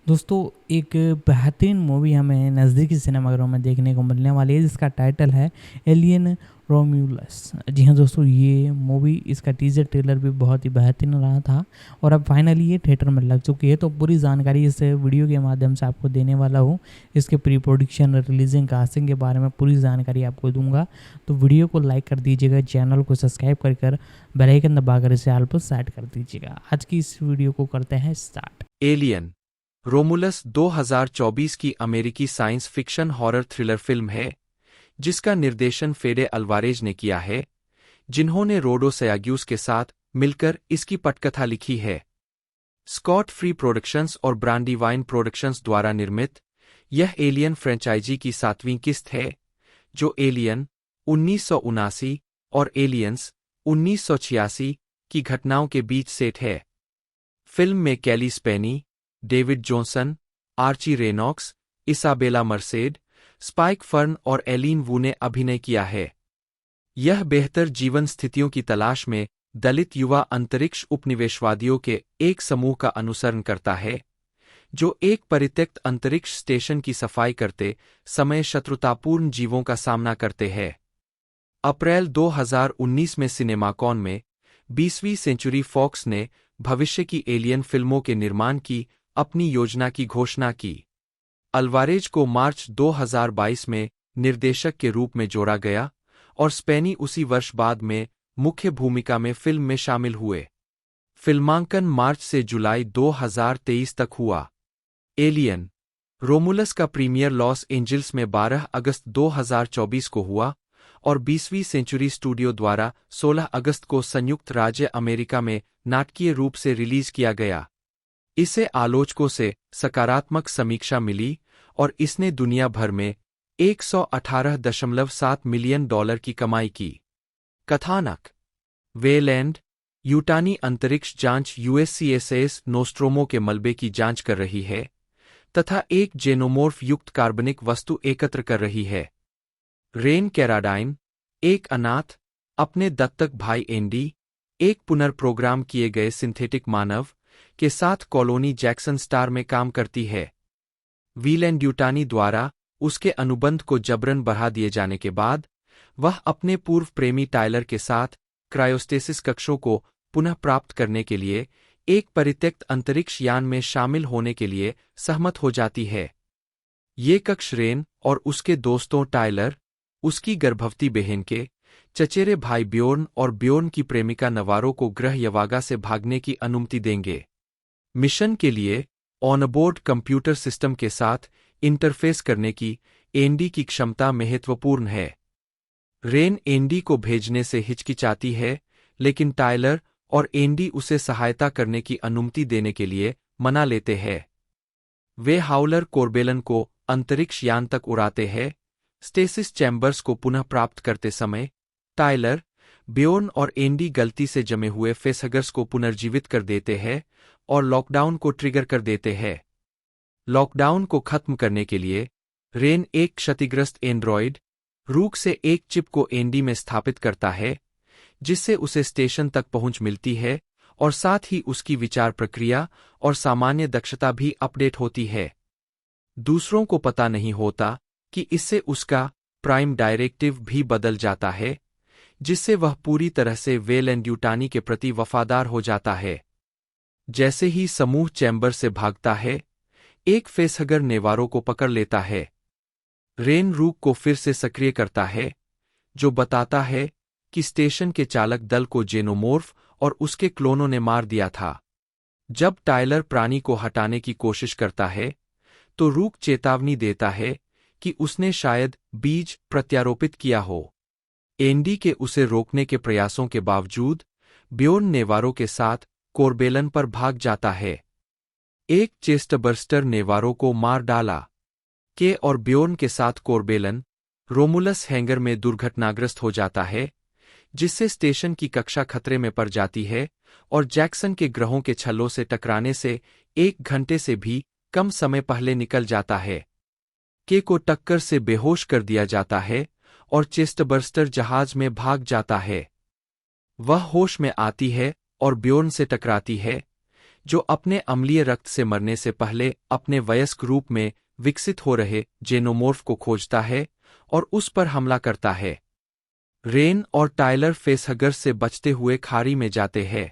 दोस्तों एक बेहतरीन मूवी हमें नज़दीकी सिनेमाघरों में देखने को मिलने वाली है जिसका टाइटल है एलियन रोम्यूलस। जी हाँ दोस्तों, ये मूवी इसका टीजर ट्रेलर भी बहुत ही बेहतरीन रहा था और अब फाइनली ये थिएटर में लग चुकी है। तो पूरी जानकारी इस वीडियो के माध्यम से आपको देने वाला हूँ। इसके प्री प्रोडक्शन, रिलीजिंग, कास्टिंग के बारे में पूरी जानकारी आपको दूंगा। तो वीडियो को लाइक कर दीजिएगा, चैनल को सब्सक्राइब कर बेल आइकन दबाकर इसे ऑल पर सेट कर दीजिएगा। आज की इस वीडियो को करते हैं स्टार्ट। एलियन रोमुलस 2024 की अमेरिकी science fiction horror thriller film है जिसका निर्देशन फेडे अल्वारेज ने किया है, जिन्होंने रोडो सयाग्यूस के साथ मिलकर इसकी पटकथा लिखी है। स्कॉट फ्री प्रोडक्शंस और ब्रांडीवाइन प्रोडक्शंस द्वारा निर्मित यह एलियन फ्रेंचाइजी की 7वीं किस्त है, जो एलियन 1979 और एलियंस 1986 की घटनाओं के बीच सेट है। फिल्म में Kelly Spaeny, David Johnson, Archie Renaux, Isabela Merced, Spike Fearn और एलीन वू ने अभिनय किया है। यह बेहतर जीवन स्थितियों की तलाश में दलित युवा अंतरिक्ष उपनिवेशवादियों के एक समूह का अनुसरण करता है, जो एक परित्यक्त अंतरिक्ष स्टेशन की सफाई करते समय शत्रुतापूर्ण जीवों का सामना करते हैं। अप्रैल 2019 में सिनेमाकॉन में 20वीं सेंचुरी फॉक्स ने भविष्य की एलियन फिल्मों के निर्माण की अपनी योजना की घोषणा की। अल्वारेज को मार्च 2022 में निर्देशक के रूप में जोड़ा गया और स्पेनी उसी वर्ष बाद में मुख्य भूमिका में फिल्म में शामिल हुए। फिल्मांकन मार्च से जुलाई 2023 तक हुआ। एलियन रोमुलस का प्रीमियर लॉस एंजिल्स में 12 अगस्त 2024 को हुआ और 20वीं सेंचुरी स्टूडियो द्वारा 16 अगस्त को संयुक्त राज्य अमेरिका में नाटकीय रूप से रिलीज किया गया। इसे आलोचकों से सकारात्मक समीक्षा मिली और इसने दुनिया भर में $118.7 मिलियन की कमाई की। कथानक वेलैंड यूटानी अंतरिक्ष जांच यूएससीएसएस नोस्ट्रोमो के मलबे की जांच कर रही है तथा एक जेनोमोर्फ युक्त कार्बनिक वस्तु एकत्र कर रही है। रेन कैराडाइन, एक अनाथ, अपने दत्तक भाई एंडी, एक पुनर्प्रोग्राम किए गए सिंथेटिक मानव के साथ कॉलोनी जैक्सन स्टार में काम करती है। वीलैंड यूटानी द्वारा उसके अनुबंध को जबरन बढ़ा दिए जाने के बाद वह अपने पूर्व प्रेमी टायलर के साथ क्रायोस्टेसिस कक्षों को पुनः प्राप्त करने के लिए एक परित्यक्त अंतरिक्ष यान में शामिल होने के लिए सहमत हो जाती है। ये कक्ष रेन और उसके दोस्तों टायलर, उसकी गर्भवती बहन के चचेरे भाई ब्योर्न और ब्योर्न की प्रेमिका नवारो को ग्रह यवागा से भागने की अनुमति देंगे। मिशन के लिए ऑनबोर्ड कंप्यूटर सिस्टम के साथ इंटरफेस करने की एंडी की क्षमता महत्वपूर्ण है। रेन एंडी को भेजने से हिचकिचाती है, लेकिन टायलर और एंडी उसे सहायता करने की अनुमति देने के लिए मना लेते हैं। वे हाउलर कोर्बेलन को अंतरिक्ष यान तक उड़ाते हैं। स्टेसिस चैम्बर्स को पुनः प्राप्त करते समय टायलर, ब्योर्न और एंडी गलती से जमे हुए फेसहगर्स को पुनर्जीवित कर देते हैं और लॉकडाउन को ट्रिगर कर देते हैं। लॉकडाउन को खत्म करने के लिए रेन एक क्षतिग्रस्त एंड्रॉइड रूक से एक चिप को एंडी में स्थापित करता है, जिससे उसे स्टेशन तक पहुंच मिलती है और साथ ही उसकी विचार प्रक्रिया और सामान्य दक्षता भी अपडेट होती है। दूसरों को पता नहीं होता कि इससे उसका प्राइम डायरेक्टिव भी बदल जाता है, जिससे वह पूरी तरह से वेलैंड यूटानी के प्रति वफादार हो जाता है। जैसे ही समूह चैम्बर से भागता है, एक फेसहगर नेवारो को पकड़ लेता है। रेन रूक को फिर से सक्रिय करता है, जो बताता है कि स्टेशन के चालक दल को जेनोमोर्फ और उसके क्लोनों ने मार दिया था। जब टायलर प्राणी को हटाने की कोशिश करता है, तो रूक चेतावनी देता है कि उसने शायद बीज प्रत्यारोपित किया हो। एंडी के उसे रोकने के प्रयासों के बावजूद ब्योर्न नेवारो के साथ कोर्बेलन पर भाग जाता है। एक चेस्टबर्स्टर नेवारो को मार डाला। के और ब्योर्न के साथ कोर्बेलन रोमुलस हैंगर में दुर्घटनाग्रस्त हो जाता है, जिससे स्टेशन की कक्षा खतरे में पड़ जाती है और जैक्सन के ग्रहों के छल्लों से टकराने से 1 घंटे से भी कम समय पहले निकल जाता है। के को टक्कर से बेहोश कर दिया जाता है और चेस्टबर्स्टर जहाज में भाग जाता है। वह होश में आती है और ब्योर्न से टकराती है, जो अपने अम्लीय रक्त से मरने से पहले अपने वयस्क रूप में विकसित हो रहे जेनोमॉर्फ को खोजता है और उस पर हमला करता है। रेन और टायलर फेसहगर से बचते हुए खाड़ी में जाते हैं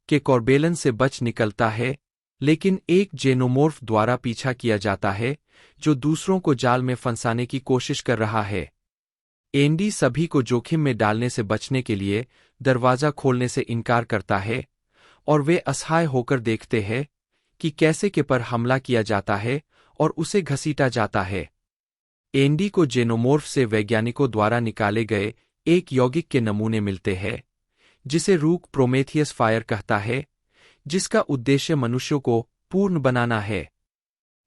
कि कॉर्बेलन से बच निकलता है, लेकिन एक जेनोमॉर्फ द्वारा पीछा किया जाता है जो दूसरों को जाल में फंसाने की कोशिश कर रहा है। एंडी सभी को जोखिम में डालने से बचने के लिए दरवाजा खोलने से इनकार करता है और वे असहाय होकर देखते हैं कि कैसे के पर हमला किया जाता है और उसे घसीटा जाता है। एंडी को जेनोमॉर्फ से वैज्ञानिकों द्वारा निकाले गए एक यौगिक के नमूने मिलते हैं जिसे रूक प्रोमेथियस फायर कहता है, जिसका उद्देश्य मनुष्यों को पूर्ण बनाना है।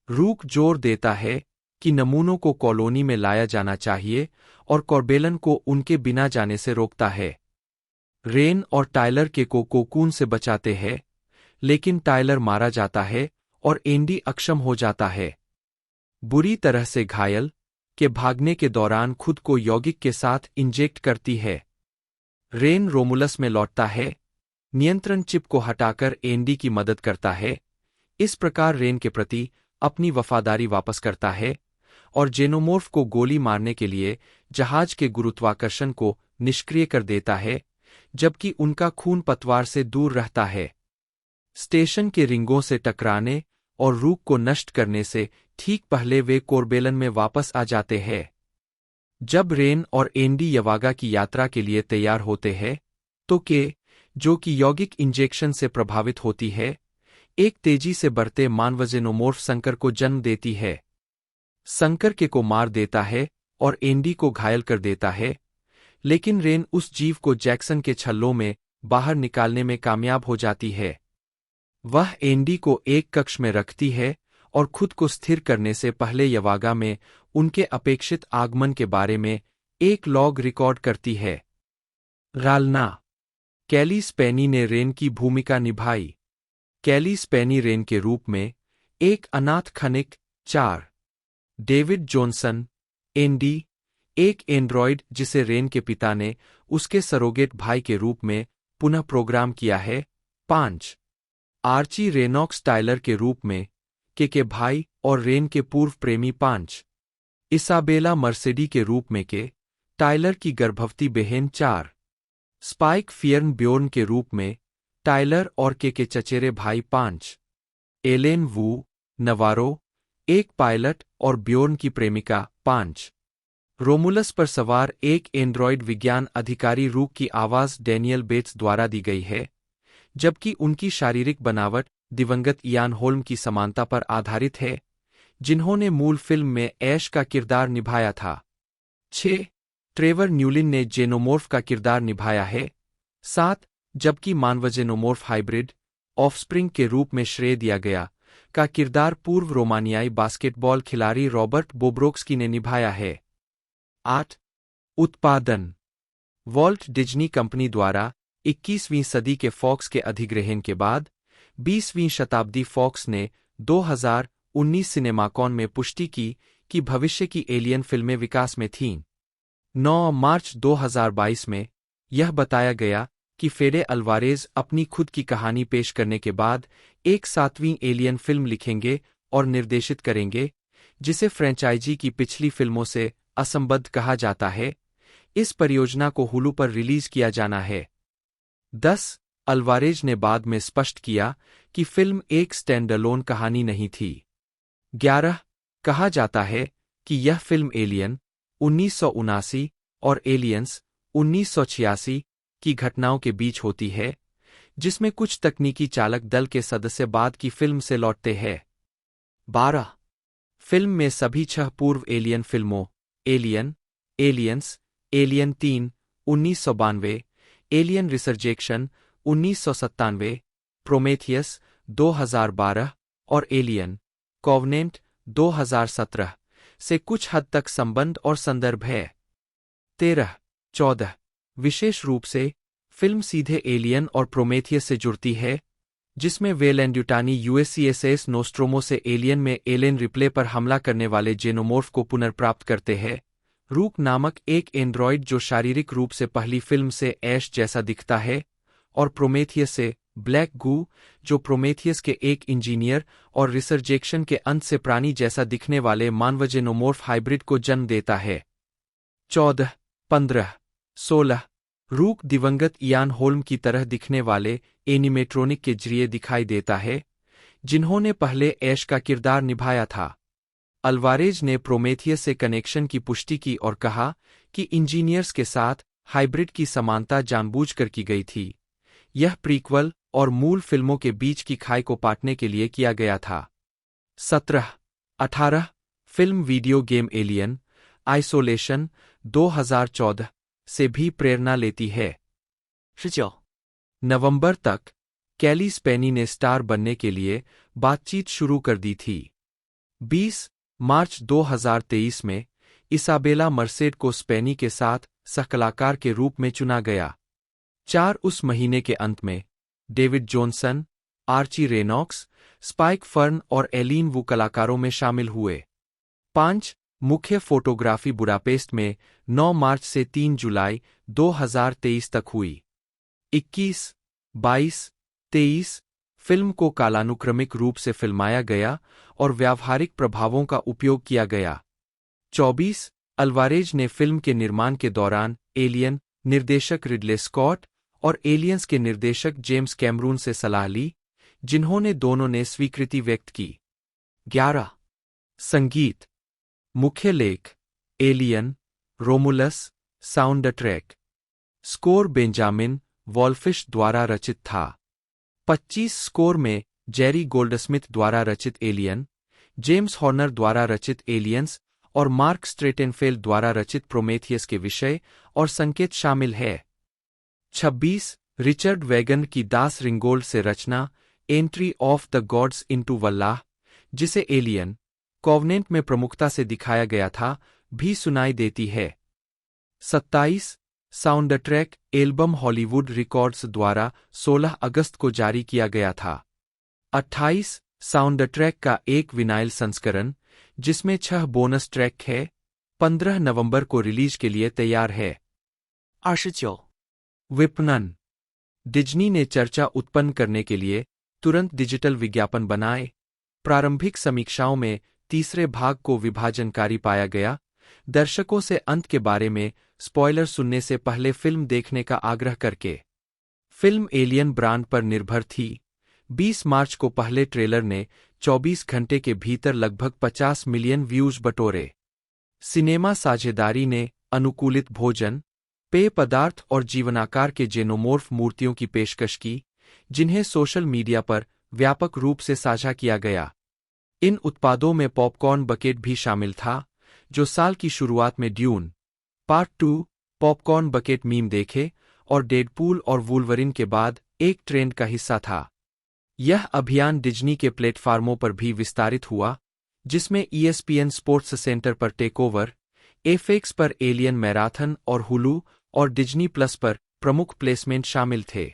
रूक जोर देता है कि नमूनों को कॉलोनी में लाया जाना चाहिए और कॉर्बेलन को उनके बिना जाने से रोकता है। रेन और टायलर के को कोकून से बचाते हैं, लेकिन टायलर मारा जाता है और एंडी अक्षम हो जाता है। बुरी तरह से घायल के भागने के दौरान खुद को यौगिक के साथ इंजेक्ट करती है। रेन रोमुलस में लौटता है, नियंत्रण चिप को हटाकर एंडी की मदद करता है। इस प्रकार रेन के प्रति अपनी वफादारी वापस करता है और जेनोमॉर्फ को गोली मारने के लिए जहाज के गुरुत्वाकर्षण को निष्क्रिय कर देता है, जबकि उनका खून पतवार से दूर रहता है। स्टेशन के रिंगों से टकराने और रूक को नष्ट करने से ठीक पहले वे कोर्बेलन में वापस आ जाते हैं। जब रेन और एंडी यवागा की यात्रा के लिए तैयार होते हैं, तो के, जो कि यौगिक इंजेक्शन से प्रभावित होती है, एक तेजी से बढ़ते मानव जेनोमॉर्फ संकर को जन्म देती है। संकर के को मार देता है और एंडी को घायल कर देता है, लेकिन रेन उस जीव को जैक्सन के छल्लों में बाहर निकालने में कामयाब हो जाती है। वह एंडी को एक कक्ष में रखती है और खुद को स्थिर करने से पहले यवागा में उनके अपेक्षित आगमन के बारे में एक लॉग रिकॉर्ड करती है। रालना कैली स्पेनी ने रेन की भूमिका निभाई। कैली स्पेनी रेन के रूप में एक अनाथ खनिक। 4 डेविड जॉनसन एंडी, एक एंड्रॉयड जिसे रेन के पिता ने उसके सरोगेट भाई के रूप में पुनः प्रोग्राम किया है। 5 आर्ची रेनॉक्स टायलर के रूप में के भाई और रेन के पूर्व प्रेमी। 5 इसाबेला मर्सेडी के रूप में के टायलर की गर्भवती बहन। 4 स्पाइक फियर्न ब्योर्न के रूप में टायलर और के चचेरे भाई। 5 एलेन वू नवारो, एक पायलट और ब्योर्न की प्रेमिका। 5 रोमुलस पर सवार एक एंड्रॉयड विज्ञान अधिकारी रूक की आवाज डैनियल बेट्स द्वारा दी गई है, जबकि उनकी शारीरिक बनावट दिवंगत इयान होल्म की समानता पर आधारित है, जिन्होंने मूल फिल्म में ऐश का किरदार निभाया था। 6 ट्रेवर न्यूलिन ने जेनोमॉर्फ का किरदार निभाया है। 7 जबकि मानव जेनोमॉर्फ हाइब्रिड ऑफस्प्रिंग के रूप में श्रेय दिया गया का किरदार पूर्व रोमानियाई बास्केटबॉल खिलाड़ी रॉबर्ट बोब्रोक्स्की ने निभाया है। 8 उत्पादन वॉल्ट डिज्नी कंपनी द्वारा 21वीं सदी के फॉक्स के अधिग्रहण के बाद 20वीं शताब्दी फॉक्स ने 2019 सिनेमाकॉन में पुष्टि की कि भविष्य की एलियन फिल्में विकास में थीं। 9 मार्च 2022 में यह बताया गया कि फेडे अल्वारेज अपनी खुद की कहानी पेश करने के बाद एक 7वीं एलियन फिल्म लिखेंगे और निर्देशित करेंगे, जिसे फ्रेंचाइजी की पिछली फिल्मों से असंबद्ध कहा जाता है। इस परियोजना को हुलू पर रिलीज किया जाना है। 10 अल्वारेज ने बाद में स्पष्ट किया कि फिल्म एक स्टैंडअलोन कहानी नहीं थी। 11 कहा जाता है कि यह फिल्म एलियन 1979 और एलियंस 1986 की घटनाओं के बीच होती है, जिसमें कुछ तकनीकी चालक दल के सदस्य बाद की फिल्म से लौटते हैं। 12 फिल्म में सभी 6 पूर्व एलियन फिल्मों Alien, Aliens, Alien 3 1992, Alien Resurrection 1997, Prometheus 2012 और एलियन कॉवनेंट 2017 से कुछ हद तक संबंध और संदर्भ है। 13-14 विशेष रूप से फिल्म सीधे एलियन और प्रोमेथियस से जुड़ती है, जिसमें वेलैंड यूटानी यूएससीएसएस नोस्ट्रोमो से एलियन में एलेन रिप्ले पर हमला करने वाले जेनोमॉर्फ को पुनर्प्राप्त करते हैं। रूक नामक एक एंड्रॉयड जो शारीरिक रूप से पहली फिल्म से ऐश जैसा दिखता है और प्रोमेथियस से ब्लैक गू, जो प्रोमेथियस के एक इंजीनियर और रिसर्जेक्शन के अंत से प्राणी जैसा दिखने वाले मानवजेनोमोर्फ हाइब्रिड को जन्म देता है। 14, 15, 16 रूक दिवंगत इयान होल्म की तरह दिखने वाले एनिमेट्रोनिक के जरिए दिखाई देता है, जिन्होंने पहले ऐश का किरदार निभाया था। अल्वारेज ने प्रोमेथियस से कनेक्शन की पुष्टि की और कहा कि इंजीनियर्स के साथ हाइब्रिड की समानता जानबूझकर की गई थी। यह प्रीक्वल और मूल फिल्मों के बीच की खाई को पाटने के लिए किया गया था। 17, 18 film video game alien isolation 2014 से भी प्रेरणा लेती है। 19. नवंबर तक कैली स्पेनी ने स्टार बनने के लिए बातचीत शुरू कर दी थी। 20 मार्च 2023 में इसाबेला मर्सेड को स्पेनी के साथ सहकलाकार के रूप में चुना गया। 4 उस महीने के अंत में David Johnson, Archie Renaux, Spike Fearn और एलीन वू कलाकारों में शामिल हुए। 5 मुख्य फोटोग्राफी बुडापेस्ट में 9 मार्च से 3 जुलाई 2023 तक हुई। 21, 22, 23 फिल्म को कालानुक्रमिक रूप से फिल्माया गया और व्यावहारिक प्रभावों का उपयोग किया गया। 24 अल्वारेज ने फिल्म के निर्माण के दौरान एलियन निर्देशक रिडले स्कॉट और एलियंस के निर्देशक जेम्स कैमरून से सलाह ली, जिन्होंने दोनों ने स्वीकृति व्यक्त की। 11 संगीत मुख्य लेख Alien Romulus sound track score Benjamin Wallfisch द्वारा रचित था। 25 स्कोर में जेरी गोल्डस्मिथ द्वारा रचित एलियन, जेम्स हॉर्नर द्वारा रचित एलियंस और मार्क स्ट्रेटेनफेल्ड द्वारा रचित प्रोमेथियस के विषय और संकेत शामिल है। 26 रिचर्ड वैगन की दास रिंगोल्ड से रचना entry of the gods into Valhalla, जिसे एलियन कॉवनेंट में प्रमुखता से दिखाया गया था, भी सुनाई देती है। 27 sound track album Hollywood records द्वारा 16 अगस्त को जारी किया गया था। 28 साउंड ट्रैक का एक विनाइल संस्करण, जिसमें 6 बोनस ट्रैक है, 15 नवंबर को रिलीज के लिए तैयार है। 29. विपणन डिज्नी ने चर्चा उत्पन्न करने के लिए तुरंत डिजिटल विज्ञापन बनाए। प्रारंभिक समीक्षाओं में तीसरे भाग को विभाजनकारी पाया गया, दर्शकों से अंत के बारे में स्पॉइलर सुनने से पहले फिल्म देखने का आग्रह करके। फिल्म एलियन ब्रांड पर निर्भर थी। 20 मार्च को पहले ट्रेलर ने 24 घंटे के भीतर लगभग 50 मिलियन व्यूज बटोरे। सिनेमा साझेदारी ने अनुकूलित भोजन, पेय पदार्थ और जीवनाकार के जेनोमोर्फ मूर्तियों की पेशकश की, जिन्हें सोशल मीडिया पर व्यापक रूप से साझा किया गया। इन उत्पादों में पॉपकॉर्न बकेट भी शामिल था, जो साल की शुरुआत में dune part 2 popcorn bucket meme देखे और डेडपूल और वुल्वरिन के बाद एक ट्रेंड का हिस्सा था। यह अभियान डिज्नी के प्लेटफार्मों पर भी विस्तारित हुआ, जिसमें ESPN स्पोर्ट्स सेंटर पर टेकओवर, FX पर एलियन मैराथन और हुलू और डिज्नी प्लस पर प्रमुख प्लेसमेंट शामिल थे।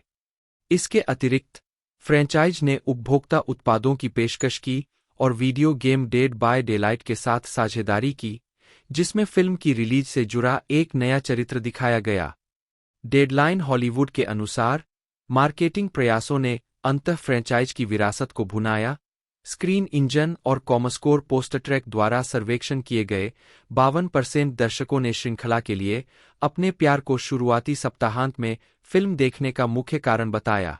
इसके अतिरिक्त फ्रेंचाइज ने उपभोक्ता उत्पादों की पेशकश की और video game Dead by Daylight के साथ साझेदारी की, जिसमें फिल्म की रिलीज से जुड़ा एक नया चरित्र दिखाया गया। डेडलाइन हॉलीवुड के अनुसार मार्केटिंग प्रयासों ने अंतः फ्रेंचाइज की विरासत को भुनाया। स्क्रीन इंजन और कॉमस्कोर पोस्टट्रैक द्वारा सर्वेक्षण किए गए 52% दर्शकों ने श्रृंखला के लिए अपने प्यार को शुरुआती सप्ताहांत में फिल्म देखने का मुख्य कारण बताया।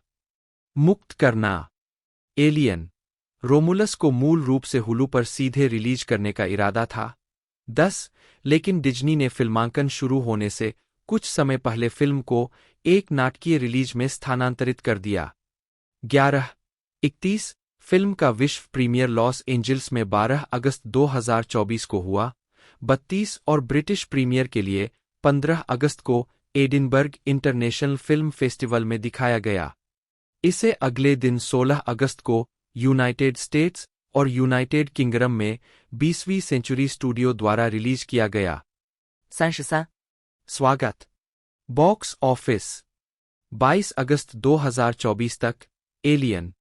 मुक्त करना एलियन रोमुलस को मूल रूप से हुलू पर सीधे रिलीज करने का इरादा था। 10 लेकिन डिज्नी ने फिल्मांकन शुरू होने से कुछ समय पहले फिल्म को एक नाटकीय रिलीज में स्थानांतरित कर दिया। 11-31 फिल्म का विश्व प्रीमियर लॉस एंजिल्स में 12 अगस्त 2024 को हुआ। 32 और ब्रिटिश प्रीमियर के लिए 15 अगस्त को एडिनबर्ग इंटरनेशनल फिल्म फेस्टिवल में दिखाया गया। इसे अगले दिन 16 अगस्त को यूनाइटेड स्टेट्स और यूनाइटेड किंगडम में 20वीं सेंचुरी स्टूडियो द्वारा रिलीज किया गया। 33. स्वागत बॉक्स ऑफिस 22 अगस्त 2024 तक एलियन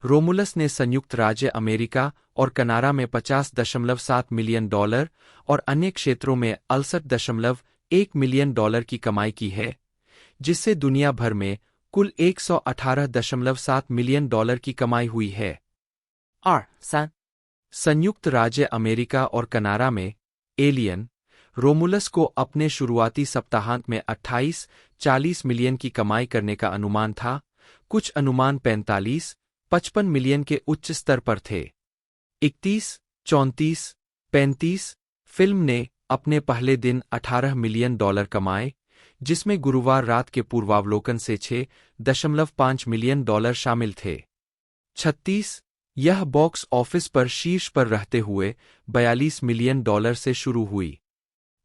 रोमुलस ने संयुक्त राज्य अमेरिका और कनाडा में $50.7 मिलियन और अन्य क्षेत्रों में $68.1 मिलियन की कमाई की है, जिससे दुनिया भर में कुल 118.7 मिलियन डॉलर की कमाई हुई है। 2、3、संयुक्त राज्य अमेरिका और कनाडा में एलियन रोमुलस को अपने शुरुआती सप्ताहांत में 28-40 मिलियन की कमाई करने का अनुमान था। कुछ अनुमान 45-55 मिलियन के उच्च स्तर पर थे। 31-34-35 फिल्म ने अपने पहले दिन 18 मिलियन डॉलर कमाए, जिसमें गुरुवार रात के पूर्वावलोकन से 6.5 मिलियन डॉलर शामिल थे। 36 यह बॉक्स ऑफिस पर शीर्ष पर रहते हुए 42 मिलियन डॉलर से शुरू हुई।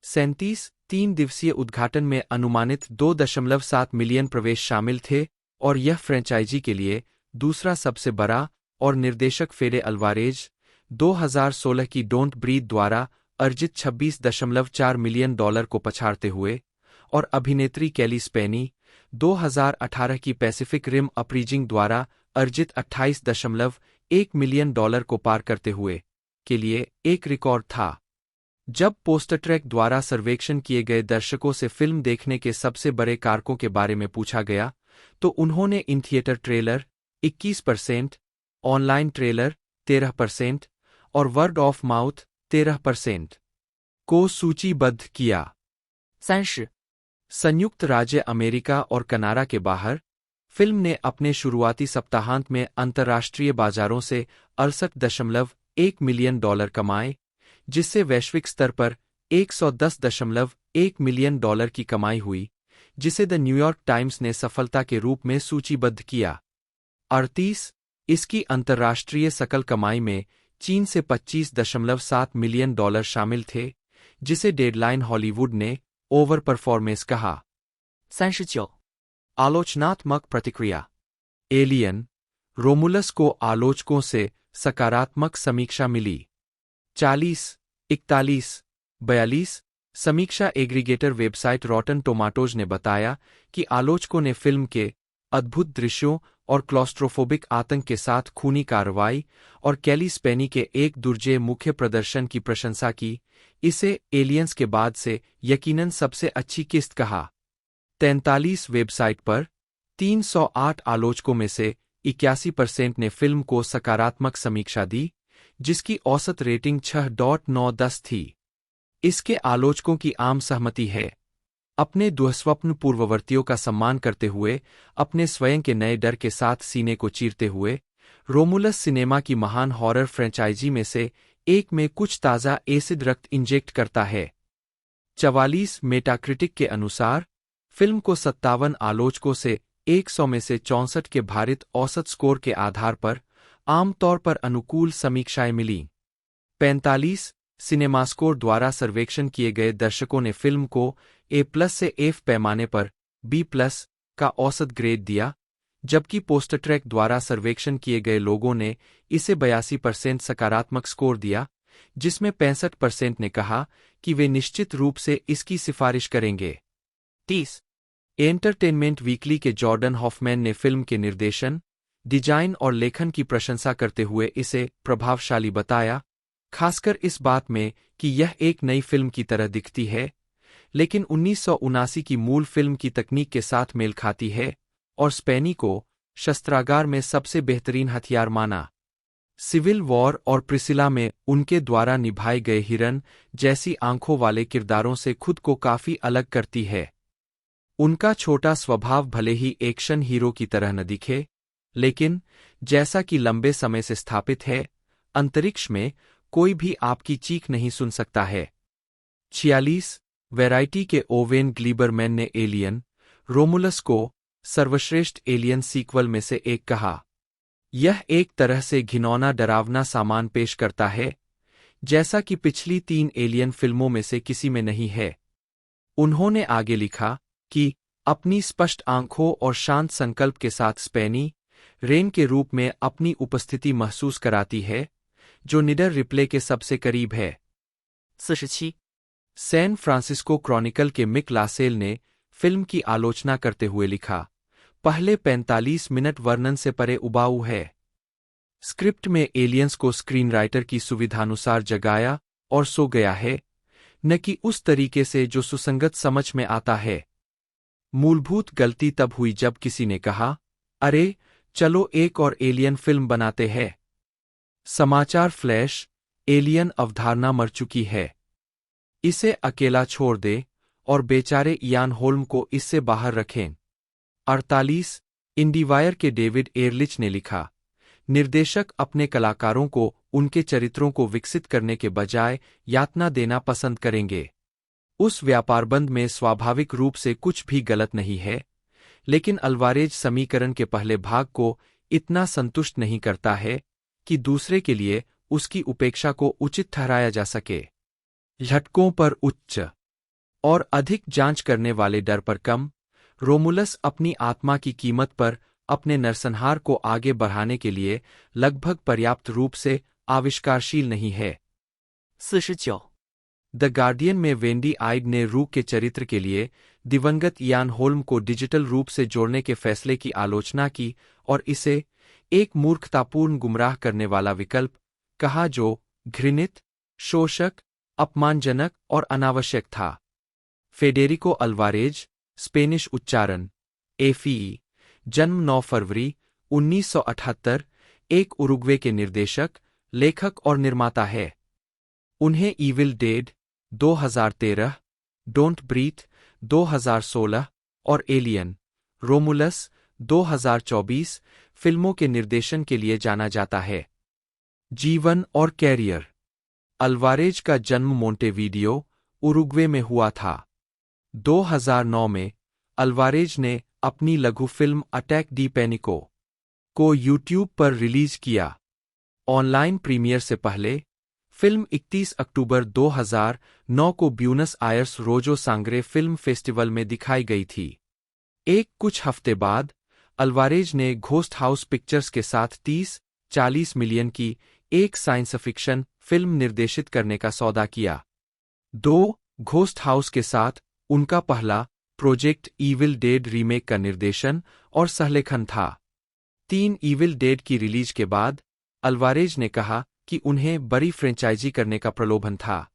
37 3 दिवसीय उद्घाटन में अनुमानित 2.7 मिलियन प्रवेश शामिल थे और यह फ्रेंचाइजी के लिए दूसरा सबसे बड़ा और निर्देशक फेडे अल्वारेज 2016 की डोंट ब्रीथ द्वारा अर्जित 26.4 मिलियन डॉलर को पछाड़ते हुए और अभिनेत्री कैली स्पेनी 2018 की पैसिफिक रिम अपरीजिंग द्वारा अर्जित 28.1 मिलियन डॉलर को पार करते हुए के लिए एक रिकॉर्ड था। जब पोस्टर ट्रैक द्वारा सर्वेक्षण किए गए दर्शकों से फिल्म देखने के सबसे बड़े कारकों के बारे में पूछा गया तो उन्होंने in theatre trailer 21%, online trailer 13% और वर्ड ऑफ माउथ 13% को सूचीबद्ध किया। 30、संयुक्त राज्य अमेरिका और कनाडा के बाहर फिल्म ने अपने शुरुआती सप्ताहांत में अंतर्राष्ट्रीय बाजारों से 68.1 मिलियन डॉलर कमाए, जिससे वैश्विक स्तर पर 110.1 मिलियन डॉलर की कमाई हुई, जिसे द न्यूयॉर्क टाइम्स ने सफलता के रूप में सूचीबद्ध किया। 38 इसकी अंतर्राष्ट्रीय सकल कमाई में चीन से 25.7 मिलियन डॉलर शामिल थे, जिसे डेडलाइन हॉलीवुड ने ओवर परफॉर्मेंस कहा। 39、आलोचनात्मक प्रतिक्रिया। एलियन रोमुलस को आलोचकों से सकारात्मक समीक्षा मिली। 40, 41, 42 समीक्षा एग्रीगेटर वेबसाइट रॉटन टोमाटोज ने बताया कि आलोचकों ने फिल्म के अद्भुत दृश्यों और क्लॉस्ट्रोफोबिक आतंक के साथ खूनी कार्रवाई और कैली स्पेनी के एक दुर्जेय मुख्य प्रदर्शन की प्रशंसा की। इसे एलियंस के बाद से यकीनन सबसे अच्छी किस्त कहा। 43 वेबसाइट पर 308 आलोचकों में से 81% ने फिल्म को सकारात्मक समीक्षा दी, जिसकी औसत रेटिंग 6.910 थी। इसके आलोचकों की आम सहमति है। अपने दुःस्वप्न पूर्ववर्तियों का सम्मान करते हुए, अपने स्वयं के नए डर के साथ सीने को चीरते हुए, रोमुलस सिनेमा की महान हॉरर फ्रेंचाइजी में से एक में कुछ ताज़ा एसिड रक्त इंजेक्ट करता है। 44 मेटाक्रिटिक के अनुसार फिल्म को 57 आलोचकों से 100 में से 64 के भारित औसत स्कोर के आधार पर आमतौर पर अनुकूल समीक्षाएं मिलीं। 45 सिनेमास्कोर द्वारा सर्वेक्षण किए गए दर्शकों ने फिल्म को A+ से F पैमाने पर B+ का औसत ग्रेड दिया, जबकि पोस्टर ट्रैक द्वारा सर्वेक्षण किए गए लोगों ने इसे 82% सकारात्मक स्कोर दिया, जिसमें 65% ने कहा कि वे निश्चित रूप से इसकी सिफारिश करेंगे। 30、एंटरटेनमेंट वीकली के जॉर्डन हॉफमैन ने फिल्म के निर्देशन, डिजाइन और लेखन की प्रशंसा करते हुए इसे प्रभावशाली बताया, खासकर इस बात में कि यह एक नई फिल्म की तरह दिखती है, लेकिन 1979 की मूल फिल्म की तकनीक के साथ मेल खाती है और स्पेनी को शस्त्रागार में सबसे बेहतरीन हथियार माना। सिविल वॉर और प्रिसिला में उनके द्वारा निभाए गए हिरन जैसी आंखों वाले किरदारों से खुद को काफी अलग करती है। उनका छोटा स्वभाव भले ही एक्शन हीरो की तरह न दिखे, लेकिन जैसा कि लंबे समय से स्थापित है, अंतरिक्ष में कोई भी आपकी चीख नहीं सुन सकता है। 46 वैरायटी के ओवेन ग्लीबरमैन ने एलियन रोमुलस को सर्वश्रेष्ठ एलियन सीक्वल में से एक कहा। यह एक तरह से घिनौना डरावना सामान पेश करता है, जैसा कि पिछली 3 एलियन फिल्मों में से किसी में नहीं है। उन्होंने आगे लिखा कि अपनी स्पष्ट आंखों और शांत संकल्प के साथ स्पेनी रेन के रूप में अपनी उपस्थिति महसूस कराती है, जो निडर रिप्ले के सबसे करीब है। 47、सैन फ्रांसिस्को क्रॉनिकल के मिक लासेल ने फिल्म की आलोचना करते हुए लिखा, पहले 45 मिनट वर्णन से परे उबाऊ है। स्क्रिप्ट में एलियंस को स्क्रीनराइटर की सुविधानुसार जगाया और सो गया है, न कि उस तरीके से जो सुसंगत समझ में आता है। मूलभूत गलती तब हुई जब किसी ने कहा, अरे चलो एक और एलियन फिल्म बनाते हैं। समाचार फ्लैश, एलियन अवधारणा मर चुकी है। इसे अकेला छोड़ दे और बेचारे इयान होल्म को इससे बाहर रखें। 48 इंडीवायर के डेविड एयरलिच ने लिखा, निर्देशक अपने कलाकारों को उनके चरित्रों को विकसित करने के बजाय यातना देना पसंद करेंगे। उस व्यापारबंद में स्वाभाविक रूप से कुछ भी गलत नहीं है, लेकिन अल्वारेज समीकरण के पहले भाग को इतना संतुष्ट नहीं करता है कि दूसरे के लिए उसकी उपेक्षा को उचित ठहराया जा सके। झटकों पर उच्च और अधिक जांच करने वाले डर पर कम, रोमुलस अपनी आत्मा की कीमत पर अपने नरसंहार को आगे बढ़ाने के लिए लगभग पर्याप्त रूप से आविष्कारशील नहीं है। 49. द गार्डियन में वेंडी आइड ने रूक के चरित्र के लिए दिवंगत इयान होल्म को डिजिटल रूप से जोड़ने के फैसले की आलोचना की और इसे एक मूर्खतापूर्ण गुमराह करने वाला विकल्प कहा जो घृणित, शोषक, अपमानजनक और अनावश्यक था। फेडेरिको अल्वारेज, स्पेनिश उच्चारण एफई, जन्म 9 फरवरी 1978, एक उरुग्वे के निर्देशक, लेखक और निर्माता है। उन्हें ईविल डेड 2013, डोंट ब्रीथ 2016 और एलियन रोमुलस 2024 फिल्मों के निर्देशन के लिए जाना जाता है। जीवन और कैरियर। अल्वारेज का जन्म मोंटेवीडियो, उरुग्वे में हुआ था। 2009 में अल्वारेज ने अपनी लघु फिल्म अटैक डी पैनिको को यूट्यूब पर रिलीज किया। ऑनलाइन प्रीमियर से पहले फिल्म 31 अक्टूबर 2009 को ब्यूनस आयर्स रोजो सांग्रे फिल्म फेस्टिवल में दिखाई गई थी। कुछ हफ्ते बाद अल्वारेज ने घोस्ट हाउस पिक्चर्स के साथ 30-40 मिलियन की एक साइंस फिक्शन फिल्म निर्देशित करने का सौदा किया। 2 घोस्ट हाउस के साथ उनका पहला प्रोजेक्ट ईविल डेड रीमेक का निर्देशन और सहलेखन था। 3 ईविल डेड की रिलीज के बाद अल्वारेज ने कहा कि उन्हें बड़ी फ्रेंचाइजी करने का प्रलोभन था।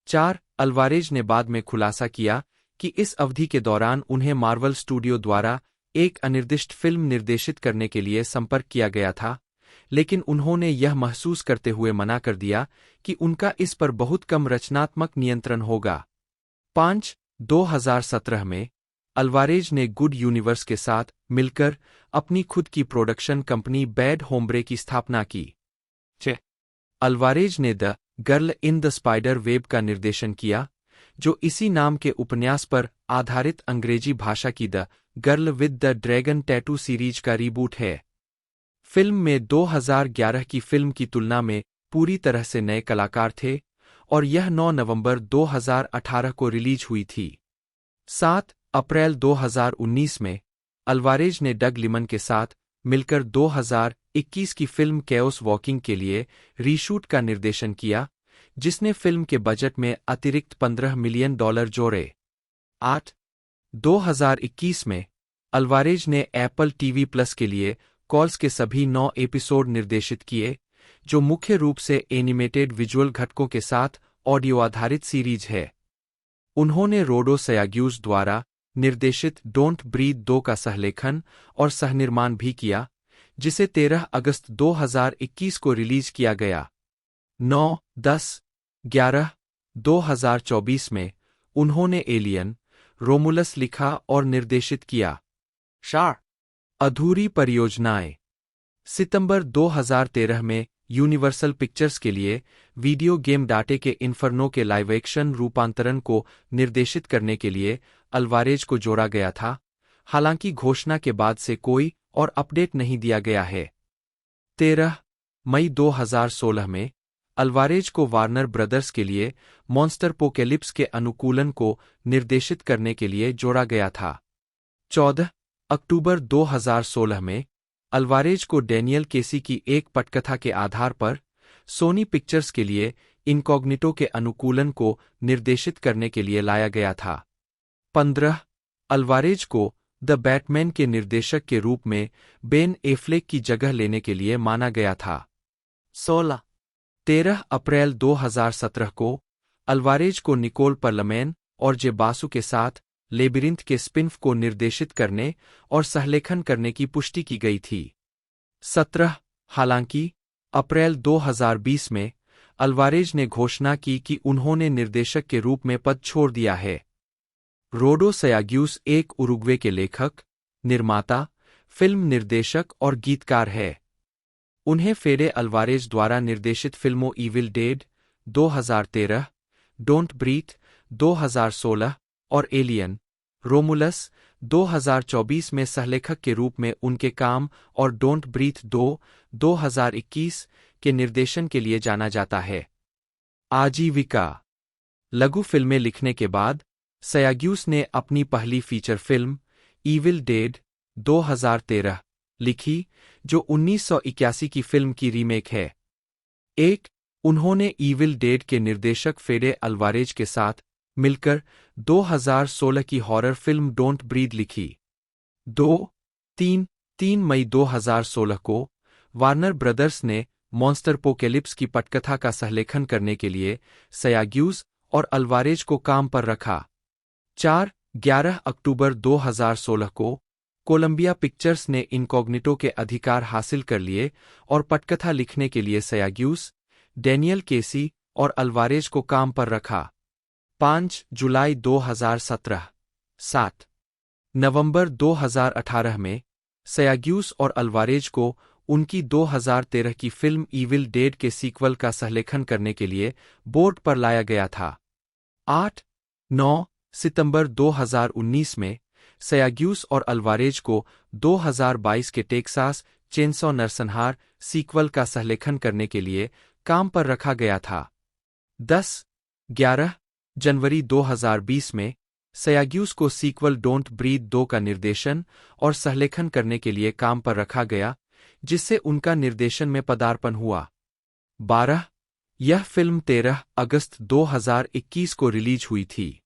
4 अल्वारेज ने बाद में खुलासा किया कि इस अवधि के दौरान उन्हें मार्वल स्टूडियो द्वारा एक अनिर्दिष्ट फिल्म निर्देशित करने के लिए संपर्क किया गया था, लेकिन उन्होंने यह महसूस करते हुए मना कर दिया कि उनका इस पर बहुत कम रचनात्मक नियंत्रण होगा। 5 2017 में अल्वारेज ने गुड यूनिवर्स के साथ मिलकर अपनी खुद की प्रोडक्शन कंपनी बैड होम्ब्रे की स्थापना की। 6 अल्वारेज ने the girl in the spider web का निर्देशन किया, जो इसी नाम के उपन्यास पर आधारित अंग्रेजी भाषा की the girl with the dragon tattoo series का रीबूट है। फिल्म में 2011 की फिल्म की तुलना में पूरी तरह से नए कलाकार थे और यह 9 नवंबर 2018 को रिलीज हुई थी। 7 अप्रैल 2019 में अल्वारेज ने डग लिमन के साथ मिलकर 2021 की फिल्म कैओस वॉकिंग के लिए रीशूट का निर्देशन किया, जिसने फिल्म के बजट में अतिरिक्त $15 मिलियन जोड़े। 8 2021 में अल्वारेज ने एप्पल टीवी प्लस के लिए कॉल्स के सभी 9 एपिसोड निर्देशित किए, जो मुख्य रूप से एनिमेटेड विजुअल घटकों के साथ ऑडियो आधारित सीरीज है। उन्होंने रोडो सयाग्यूज द्वारा निर्देशित डोंट ब्रीथ 2 का सहलेखन और सहनिर्माण भी किया, जिसे 13 अगस्त 2021 को रिलीज किया गया। 9-10-11 2024 में उन्होंने एलियन रोमुलस लिखा और निर्देशित किया। 12. अधूरी परियोजनाएं। सितंबर 2013 में यूनिवर्सल पिक्चर्स के लिए वीडियो गेम डाटे के इन्फर्नो के लाइव एक्शन रूपांतरण को निर्देशित करने के लिए अल्वारेज को जोड़ा गया था, हालांकि घोषणा के बाद से कोई और अपडेट नहीं दिया गया है। 13 मई 2016 में अल्वारेज को वार्नर ब्रदर्स के लिए मॉन्स्टर पोकेलिप्स के अनुकूलन को निर्देशित करने के लिए जोड़ा गया था। 14 अक्टूबर 2016 में अल्वारेज को डैनियल केसी की एक पटकथा के आधार पर सोनी पिक्चर्स के लिए इनकॉग्निटो के अनुकूलन को निर्देशित करने के लिए लाया गया था। 15 अल्वारेज को द बैटमैन के निर्देशक के रूप में बेन एफ्लेक की जगह लेने के लिए माना गया था। 16. 13 अप्रैल 2017 को अल्वारेज को निकोल परलमैन और जे बासु के साथ लेबिरिंथ के स्पिन-ऑफ को निर्देशित करने और सहलेखन करने की पुष्टि की गई थी। 17 हालांकि अप्रैल 2020 में अल्वारेज ने घोषणा की कि उन्होंने निर्देशक के रूप में पद छोड़ दिया है। रोडो सयाग्यूस एक उरुग्वे के लेखक, निर्माता, फिल्म निर्देशक और गीतकार है। उन्हें फेडे अल्वारेज द्वारा निर्देशित फिल्मों इविल डेड 2013, डोंट ब्रीथ 2016 और एलियन रोमुलस 2024 में सहलेखक के रूप में उनके काम और डोंट ब्रीथ 2021 के निर्देशन के लिए जाना जाता है। आजीविका। लघु फिल्में लिखने के बाद सयाग्यूस ने अपनी पहली फीचर फिल्म इविल डेड 2013 लिखी, जो 1981 की फिल्म की रीमेक है। उन्होंने इविल डेड के निर्देशक फेडे अल्वारेज के साथ मिलकर 2016 की हॉरर फिल्म डोंट ब्रीथ लिखी। 3 मई 2016 को वार्नर ब्रदर्स ने मॉन्स्टरपोकेलिप्स की पटकथा का सहलेखन करने के लिए सयाग्यूस और अल्वारेज को काम पर रखा। 11 अक्टूबर 2016 को कोलंबिया पिक्चर्स ने इनकॉग्निटो के अधिकार हासिल कर लिए और पटकथा लिखने के लिए सयाग्यूस, डैनियल केसी और अल्वारेज को काम पर रखा। 5 जुलाई 2017। 7 नवंबर 2018 में सयाग्यूस और अल्वारेज को उनकी 2013 की फिल्म इविल डेड के सीक्वल का सहलेखन करने के लिए बोर्ड पर लाया गया था। 8-9 सितंबर 2019 में सयाग्यूस और अल्वारेज को 2022 के टेक्सास चेनसॉ नरसंहार सीक्वल का सहलेखन करने के लिए काम पर रखा गया था। 11 जनवरी 2020 में सयाग्यूस को सीक्वल डोंट ब्रीथ 2 का निर्देशन और सहलेखन करने के लिए काम पर रखा गया, जिससे उनका निर्देशन में पदार्पण हुआ। 12 यह फिल्म 13 अगस्त 2021 को रिलीज हुई थी।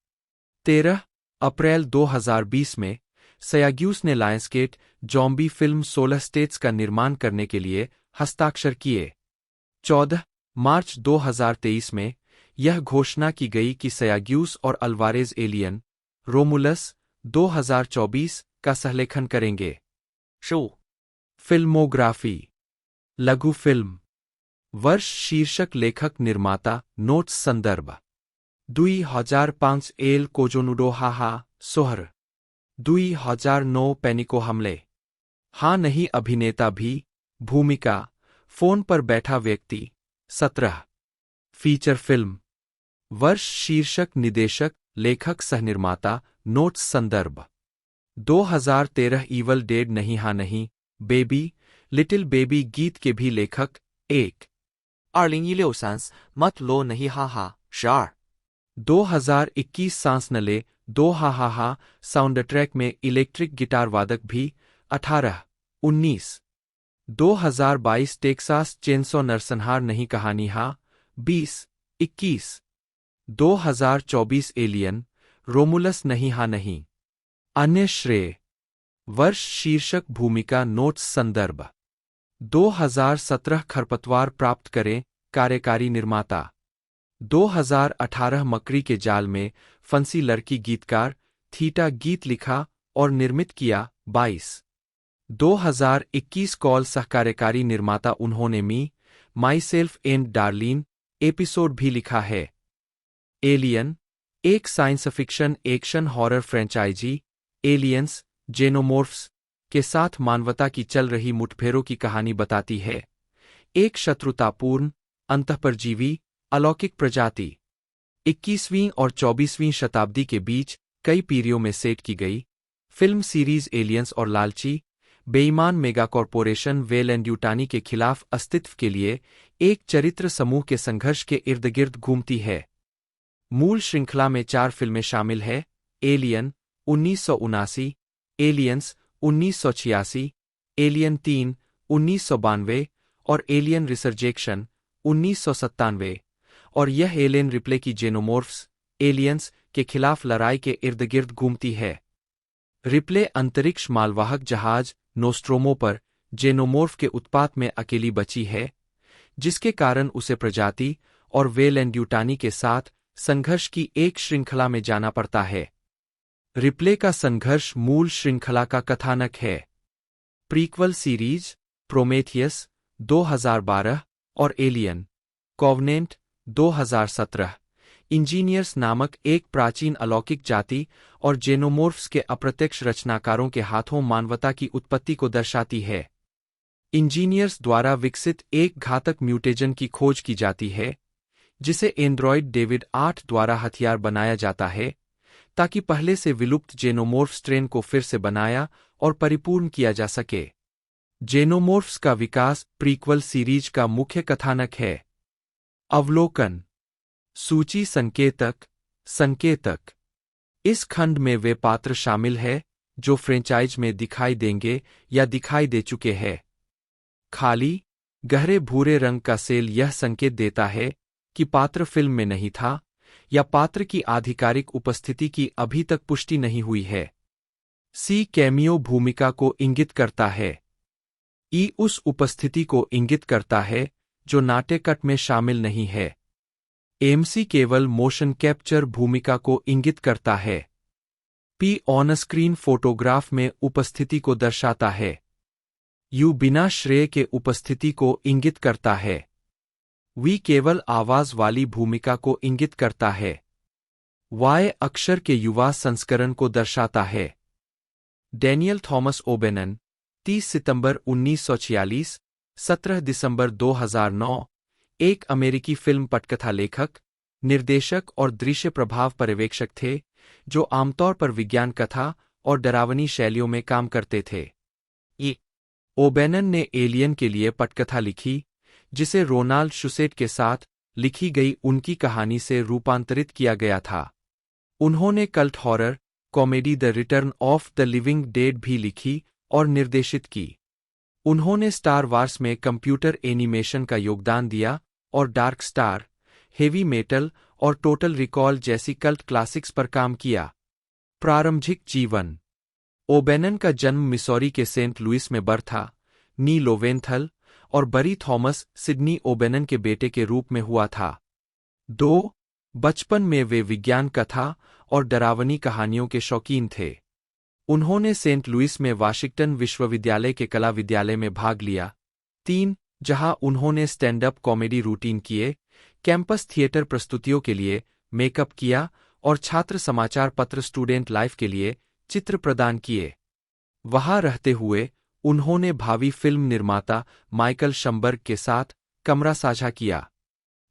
13 अप्रैल 2020 में सयाग्यूस ने लायंसगेट जॉम्बी फिल्म 16 स्टेट्स का निर्माण करने के लिए हस्ताक्षर किए। 14 मार्च 2023 में यह घोषणा की गई कि सयाग्यूस और अल्वारेज एलियन रोमुलस 2024 का सहलेखन करेंगे। Show filmography. लघु फिल्म। वर्ष, शीर्षक, लेखक, निर्माता, नोट्स, संदर्भ 2005 एल कोजोनुडो हाहा सोहर 2009 पेनिको हमले हाँ नहीं अभिनेता भी भूमिका फोन पर बैठा व्यक्ति 17 फीचर फिल्म। वर्ष, शीर्षक, निदेशक, लेखक, सहनिर्माता, नोट्स, संदर्भ 2013 इवल डेड नहीं हाँ नहीं बेबी लिटिल बेबी गीत के भी लेखक। 2016 मत लो नहीं हा हा 12 2021 सांस न ले 2 हा हा हा साउंड ट्रैक में इलेक्ट्रिक गिटार वादक भी। 18 19 2022 टेक्सास चेनसॉ नरसंहार नहीं कहानी हा। 20 21 2024 एलियन रोमुलस नहीं हा नहीं। अन्य श्रेय। वर्ष, शीर्षक, भूमिका, नोट्स, संदर्भ 2017 खरपतवार प्राप्त करें कार्यकारी निर्माता 2018 मकड़ी के जाल में फंसी लड़की गीतकार थीटा गीत लिखा और निर्मित किया। 22 2021 कॉल सहकार्यकारी निर्माता उन्होंने me myself and darling episode भी लिखा है। एलियन एक science fiction action horror franchise aliens xenomorphs के साथ मानवता की चल रही मुठभेड़ों की कहानी बताती है। एक शत्रुतापूर्ण अंतःपरजीवी अलौकिक प्रजाति 21वीं और 24वीं शताब्दी के बीच कई पीढ़ियों में सेट की गई फिल्म सीरीज एलियंस और लालची बेईमान mega corporation well and Yutani के खिलाफ अस्तित्व के लिए एक चरित्र समूह के संघर्ष के इर्द गिर्द घूमती है। मूल श्रृंखला में 4 फिल्में शामिल है। एलियन 1979, एलियंस 1986, एलियन 3 1992 और एलियन रिसर्जेक्शन 1997, और यह एलियन रिप्ले की जेनोमोर्फ्स एलियंस के खिलाफ लड़ाई के इर्द गिर्द घूमती है। रिप्ले अंतरिक्ष मालवाहक जहाज नोस्ट्रोमो पर जेनोमोर्फ के उत्पात में अकेली बची है, जिसके कारण उसे प्रजाति और वेल एंड यूटानी के साथ संघर्ष की एक श्रृंखला में जाना पड़ता है। रिप्ले का संघर्ष मूल श्रृंखला का कथानक है। प्रीक्वल सीरीज प्रोमेथियस 2012 और एलियन कॉवनेंट 2017 इंजीनियर्स नामक एक प्राचीन अलौकिक जाति और जेनोमोर्फ्स के अप्रत्यक्ष रचनाकारों के हाथों मानवता की उत्पत्ति को दर्शाती है। इंजीनियर्स द्वारा विकसित एक घातक म्यूटेजन की खोज की जाती है, जिसे एंड्रॉयड डेविड 8 द्वारा हथियार बनाया जाता है, ताकि पहले से विलुप्त जेनोमोर्फ स्ट्रेन को फिर से बनाया और परिपूर्ण किया जा सके। जेनोमोर्फ्स का विकास प्रीक्वल सीरीज का मुख्य कथानक है। अवलोकन सूची संकेतक इस खंड में वे पात्र शामिल हैं जो फ्रेंचाइज में दिखाई देंगे या दिखाई दे चुके हैं। खाली गहरे भूरे रंग का सेल यह संकेत देता है कि पात्र फिल्म में नहीं था या पात्र की आधिकारिक उपस्थिति की अभी तक पुष्टि नहीं हुई है। सी कैमियो भूमिका को इंगित करता है। ई उस उपस्थिति को इंगित करता है जो नाट्यकट में शामिल नहीं है। एमसी केवल मोशन कैप्चर भूमिका को इंगित करता है। पी ऑन स्क्रीन फोटोग्राफ में उपस्थिति को दर्शाता है। यू बिना श्रेय के उपस्थिति को इंगित करता है। वी केवल आवाज वाली भूमिका को इंगित करता है। वाई अक्षर के युवा संस्करण को दर्शाता है। डैनियल थॉमस ओबेनन 30 सितंबर 1946, 17 दिसंबर 2009 एक अमेरिकी फिल्म पटकथा लेखक, निर्देशक और दृश्य प्रभाव पर्यवेक्षक थे जो आमतौर पर विज्ञान कथा और डरावनी शैलियों में काम करते थे। ओबेनन ने एलियन के लिए पटकथा लिखी, जिसे रोनाल्ड शुसेट के साथ लिखी गई उनकी कहानी से रूपांतरित किया गया था। उन्होंने cult horror comedy the return of the living dead भी लिखी और निर्देशित की। उन्होंने स्टार वार्स में कंप्यूटर एनिमेशन का योगदान दिया और डार्क स्टार, हेवी मेटल और टोटल रिकॉल जैसी कल्ट क्लासिक्स पर काम किया। प्रारंभिक जीवन ओबेनन का जन्म मिसौरी के सेंट लुइस में बर्था, नी लोवेंथल और बरी थॉमस सिडनी ओबेनन के बेटे के रूप में हुआ था। बचपन में वे विज्ञान कथा और डरावनी कहानियों के शौकीन थे। उन्होंने सेंट लुइस में वाशिंगटन विश्वविद्यालय के कला विद्यालय में भाग लिया। 3 जहां उन्होंने स्टैंड अप कॉमेडी रूटीन किए, कैंपस थिएटर प्रस्तुतियों के लिए मेकअप किया और छात्र समाचार पत्र स्टूडेंट लाइफ के लिए चित्र प्रदान किए। वहां रहते हुए उन्होंने भावी फिल्म निर्माता माइकल शंबर्ग के साथ कमरा साझा किया।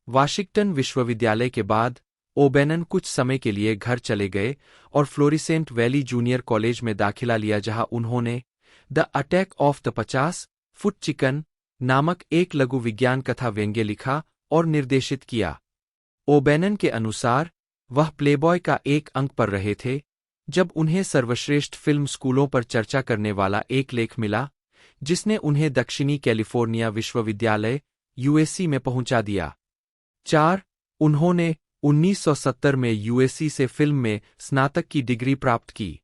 वाशिंगटन विश्वविद्यालय के बाद ओबेनन कुछ समय के लिए घर चले गए और फ्लोरिसेंट वैली जूनियर कॉलेज में दाखिला लिया, जहां उन्होंने the attack of the 50 foot chicken नामक एक लघु विज्ञान कथा व्यंग्य लिखा और निर्देशित किया। ओबेनन के अनुसार वह प्लेबॉय का एक अंक पर रहे थे जब उन्हें सर्वश्रेष्ठ फिल्म स्कूलों पर चर्चा करने वाला एक लेख मिला, जिसने उन्हें दक्षिणी कैलिफोर्निया विश्वविद्यालय यूएससी में पहुंचा दिया। 4 उन्होंने 1970 में यूएससी से फिल्म में स्नातक की डिग्री प्राप्त की।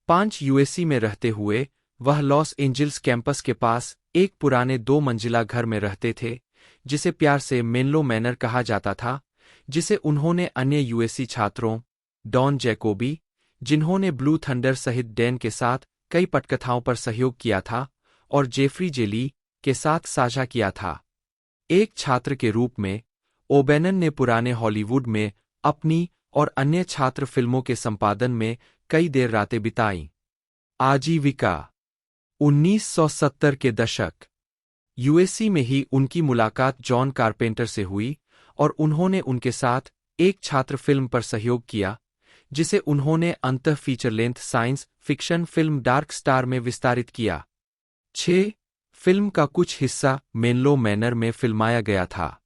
5 यूएससी में रहते हुए वह लॉस एंजिल्स कैंपस के पास एक पुराने 2 मंजिला घर में रहते थे, जिसे प्यार से मेनलो मैनर कहा जाता था, जिसे उन्होंने अन्य यूएससी छात्रों डॉन जैकोबी, जिन्होंने ब्लू थंडर सहित डैन के साथ कई पटकथाओं पर सहयोग किया था, और जेफरी जेली के साथ साझा किया था। एक छात्र के रूप में ओबेनन ने पुराने हॉलीवुड में अपनी और अन्य छात्र फिल्मों के संपादन में कई देर रातें बिताईं। आजीविका 1970 के दशक यूएससी में ही उनकी मुलाकात जॉन कारपेंटर से हुई और उन्होंने उनके साथ एक छात्र फिल्म पर सहयोग किया, जिसे उन्होंने अंतः feature length science fiction film dark star में विस्तारित किया। 6 फिल्म का कुछ हिस्सा मेनलो मैनर में फिल्माया गया था।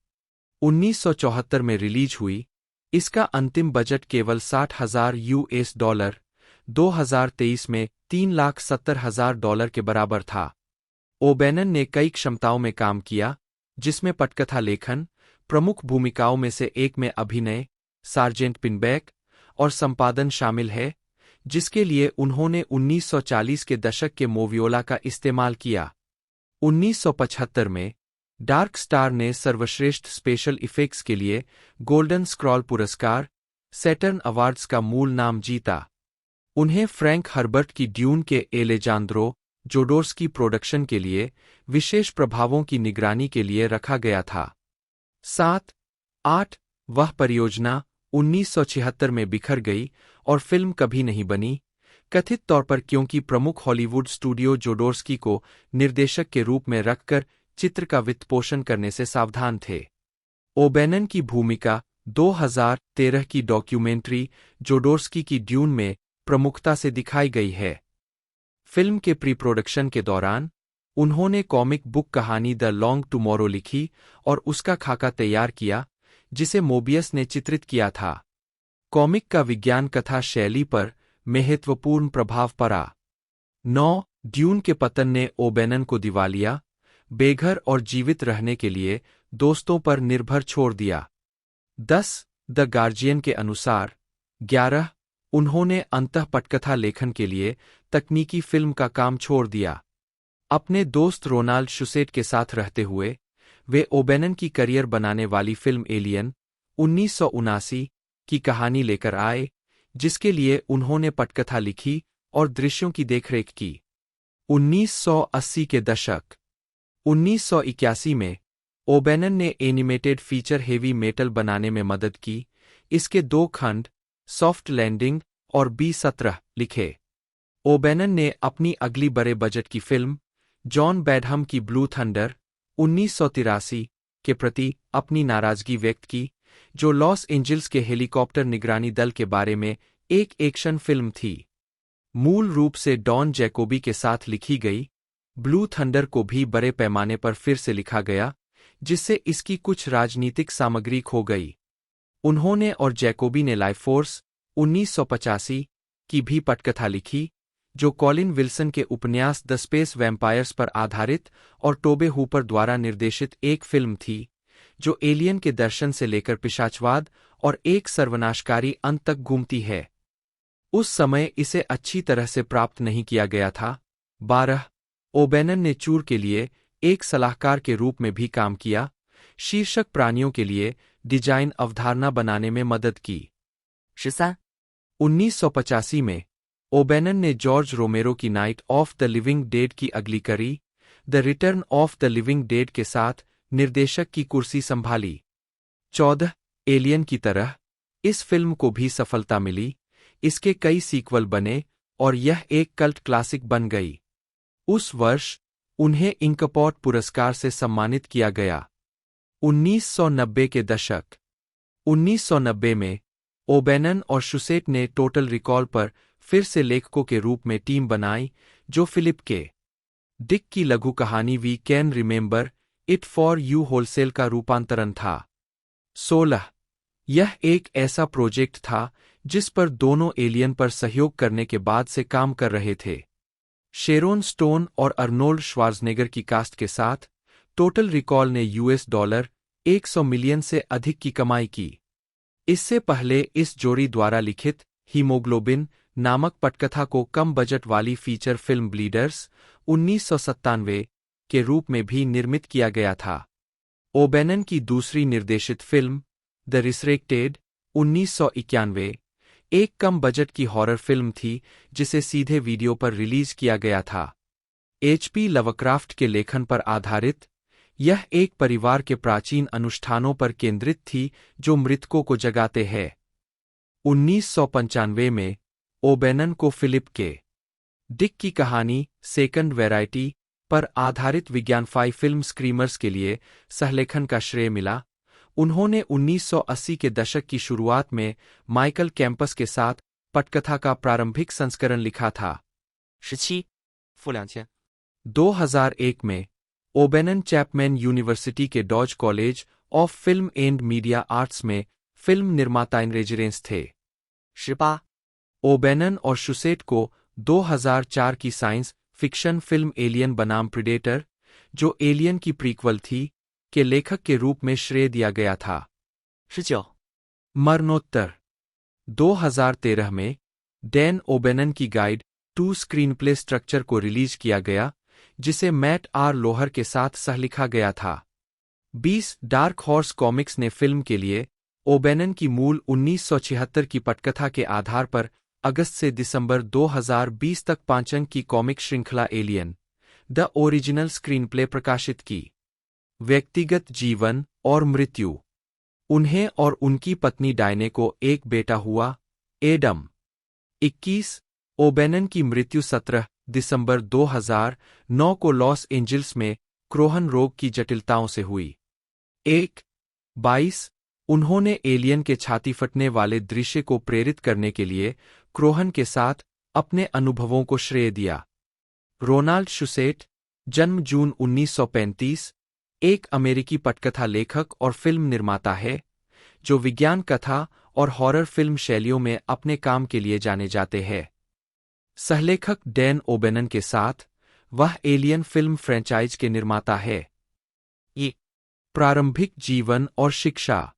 1974 में रिलीज हुई। इसका अंतिम बजट केवल $60,000 2023 में $3,70,000 के बराबर था। ओबेनन ने कई क्षमताओं में काम किया, जिसमें पटकथा लेखन, प्रमुख भूमिकाओं में से एक में अभिनय, सार्जेंट पिनबैक और संपादन शामिल है, जिसके लिए उन्होंने 1940 के दशक के मोवियोला का इस्तेमाल किया। 1975 में डार्क स्टार ने सर्वश्रेष्ठ स्पेशल इफेक्ट्स के लिए गोल्डन स्क्रॉल पुरस्कार, सैटर्न अवार्ड्स का मूल नाम जीता। उन्हें फ्रैंक हर्बर्ट की ड्यून के एलेजांद्रो जोडोर्स्की प्रोडक्शन के लिए विशेष प्रभावों की निगरानी के लिए रखा गया था। 7-8 वह परियोजना 1976 में बिखर गई और फिल्म कभी नहीं बनी, कथित तौर पर क्योंकि प्रमुख हॉलीवुड स्टूडियो जोडोर्स्की को निर्देशक के रूप में रखकर चित्र का वित्तपोषण करने से सावधान थे। ओबेनन की भूमिका 2013 की डॉक्यूमेंट्री जोडोर्स्की की ड्यून में प्रमुखता से दिखाई गई है। फिल्म के प्री प्रोडक्शन के दौरान उन्होंने कॉमिक बुक कहानी द लॉन्ग टुमारो लिखी और उसका खाका तैयार किया, जिसे मोबियस ने चित्रित किया था। कॉमिक का विज्ञान कथा शैली पर महत्वपूर्ण प्रभाव पड़ा। 9 ड्यून के पतन ने ओबेनन को दिवालिया, बेघर और जीवित रहने के लिए दोस्तों पर निर्भर छोड़ दिया। 10 द गार्जियन के अनुसार 11 उन्होंने अंतः पटकथा लेखन के लिए तकनीकी फिल्म का काम छोड़ दिया। अपने दोस्त रोनाल्ड शुसेट के साथ रहते हुए वे ओबेनन की करियर बनाने वाली फिल्म एलियन 1979 की कहानी लेकर आए, जिसके लिए उन्होंने पटकथा लिखी और दृश्यों की देखरेख की। 1980 के दशक 1981 में ओबेनन ने एनिमेटेड फीचर हेवी मेटल बनाने में मदद की। इसके 2 खंड सॉफ्ट लैंडिंग और B-17 लिखे। ओबेनन ने अपनी अगली बड़े बजट की फिल्म जॉन बैडहम की ब्लू थंडर 1983 के प्रति अपनी नाराजगी व्यक्त की, जो लॉस एंजिल्स के हेलीकॉप्टर निगरानी दल के बारे में एक एक्शन फिल्म थी। मूल रूप से डॉन जैकोबी के साथ लिखी गई, ब्लू थंडर को भी बड़े पैमाने पर फिर से लिखा गया, जिससे इसकी कुछ राजनीतिक सामग्री खो गई। उन्होंने और जैकोबी ने लाइफ फोर्स 1985 की भी पटकथा लिखी, जो कॉलिन विल्सन के उपन्यास द स्पेस वैम्पायर्स पर आधारित और टोबे हूपर द्वारा निर्देशित एक फिल्म थी, जो एलियन के दर्शन से लेकर पिशाचवाद और एक सर्वनाशकारी अंत तक घूमती है। उस समय इसे अच्छी तरह से प्राप्त नहीं किया गया था। 12 ओबेनन ने चूर के लिए एक सलाहकार के रूप में भी काम किया, शीर्षक प्राणियों के लिए डिजाइन अवधारणा बनाने में मदद की। 13 1985 में ओबेनन ने जॉर्ज रोमेरो की night of the living dead की अगली कड़ी the return of the living dead के साथ निर्देशक की कुर्सी संभाली। 14 एलियन की तरह इस फिल्म को भी सफलता मिली, इसके कई सीक्वल बने और यह एक कल्ट क्लासिक बन गई। उस वर्ष उन्हें इंकपॉट पुरस्कार से सम्मानित किया गया। 1990 के दशक 1990 में ओबेनन और शुसेट ने टोटल रिकॉल पर फिर से लेखकों के रूप में टीम बनाई, जो फिलिप के डिक की लघु कहानी We Can Remember It for You Wholesale का रूपांतरण था। 16 यह एक ऐसा प्रोजेक्ट था जिस पर दोनों एलियन पर सहयोग करने के बाद से काम कर रहे थे। शेरोन स्टोन और अर्नोल्ड श्वार्ज़नेगर की कास्ट के साथ टोटल रिकॉल ने $100 मिलियन से अधिक की कमाई की। इससे पहले इस जोड़ी द्वारा लिखित हीमोग्लोबिन नामक पटकथा को कम बजट वाली फीचर फिल्म ब्लीडर्स 1997 के रूप में भी निर्मित किया गया था। ओबेनन की दूसरी निर्देशित फिल्म द रिसरेक्टेड 1991 एक कम बजट की हॉरर फिल्म थी, जिसे सीधे वीडियो पर रिलीज किया गया था। HP लवक्राफ्ट के लेखन पर आधारित, यह एक परिवार के प्राचीन अनुष्ठानों पर केंद्रित थी जो मृतकों को जगाते हैं। 1995 में ओबेनन को फिलिप के डिक की कहानी सेकंड वैरायटी पर आधारित विज्ञानफाई फिल्म स्क्रीमर्स के लिए सहलेखन का श्रेय मिला। उन्होंने 1980 के दशक की शुरुआत में माइकल कैंपस के साथ पटकथा का प्रारंभिक संस्करण लिखा था। 17 负2000 2001 में ओबेनन चैपमैन यूनिवर्सिटी के Dodge College of Film and Media Arts में फिल्म निर्माता इन रेजिडेंस थे। 18 ओबेनन और शुसेट को 2004 की साइंस फिक्शन फिल्म एलियन बनाम प्रीडेटर, जो एलियन की प्रीक्वल थी, के लेखक के रूप में श्रेय दिया गया था। 19 मरणोत्तर 2013 में डैन ओबेनन की गाइड टू स्क्रीनप्ले स्ट्रक्चर को रिलीज किया गया, जिसे मैट आर लोहर के साथ सहलिखा गया था। 20 डार्क हॉर्स कॉमिक्स ने फिल्म के लिए ओबेनन की मूल 1976 की पटकथा के आधार पर अगस्त से दिसंबर 2020 तक 5 अंक की कॉमिक श्रृंखला एलियन द ओरिजिनल स्क्रीनप्ले प्रकाशित की। व्यक्तिगत जीवन और मृत्यु। उन्हें और उनकी पत्नी डायने को एक बेटा हुआ, एडम। 21 ओबेनन की मृत्यु 17 दिसंबर 2009 को लॉस एंजिल्स में क्रोहन रोग की जटिलताओं से हुई। 22 उन्होंने एलियन के छाती फटने वाले दृश्य को प्रेरित करने के लिए क्रोहन के साथ अपने अनुभवों को श्रेय दिया। रोनाल्ड शुसेट, जन्म जून 1935, एक अमेरिकी पटकथा लेखक और फिल्म निर्माता है, जो विज्ञान कथा और हॉरर फिल्म शैलियों में अपने काम के लिए जाने जाते हैं। सहलेखक डैन ओबेनन के साथ वह एलियन फिल्म फ्रेंचाइज के निर्माता है। ये प्रारंभिक जीवन और शिक्षा।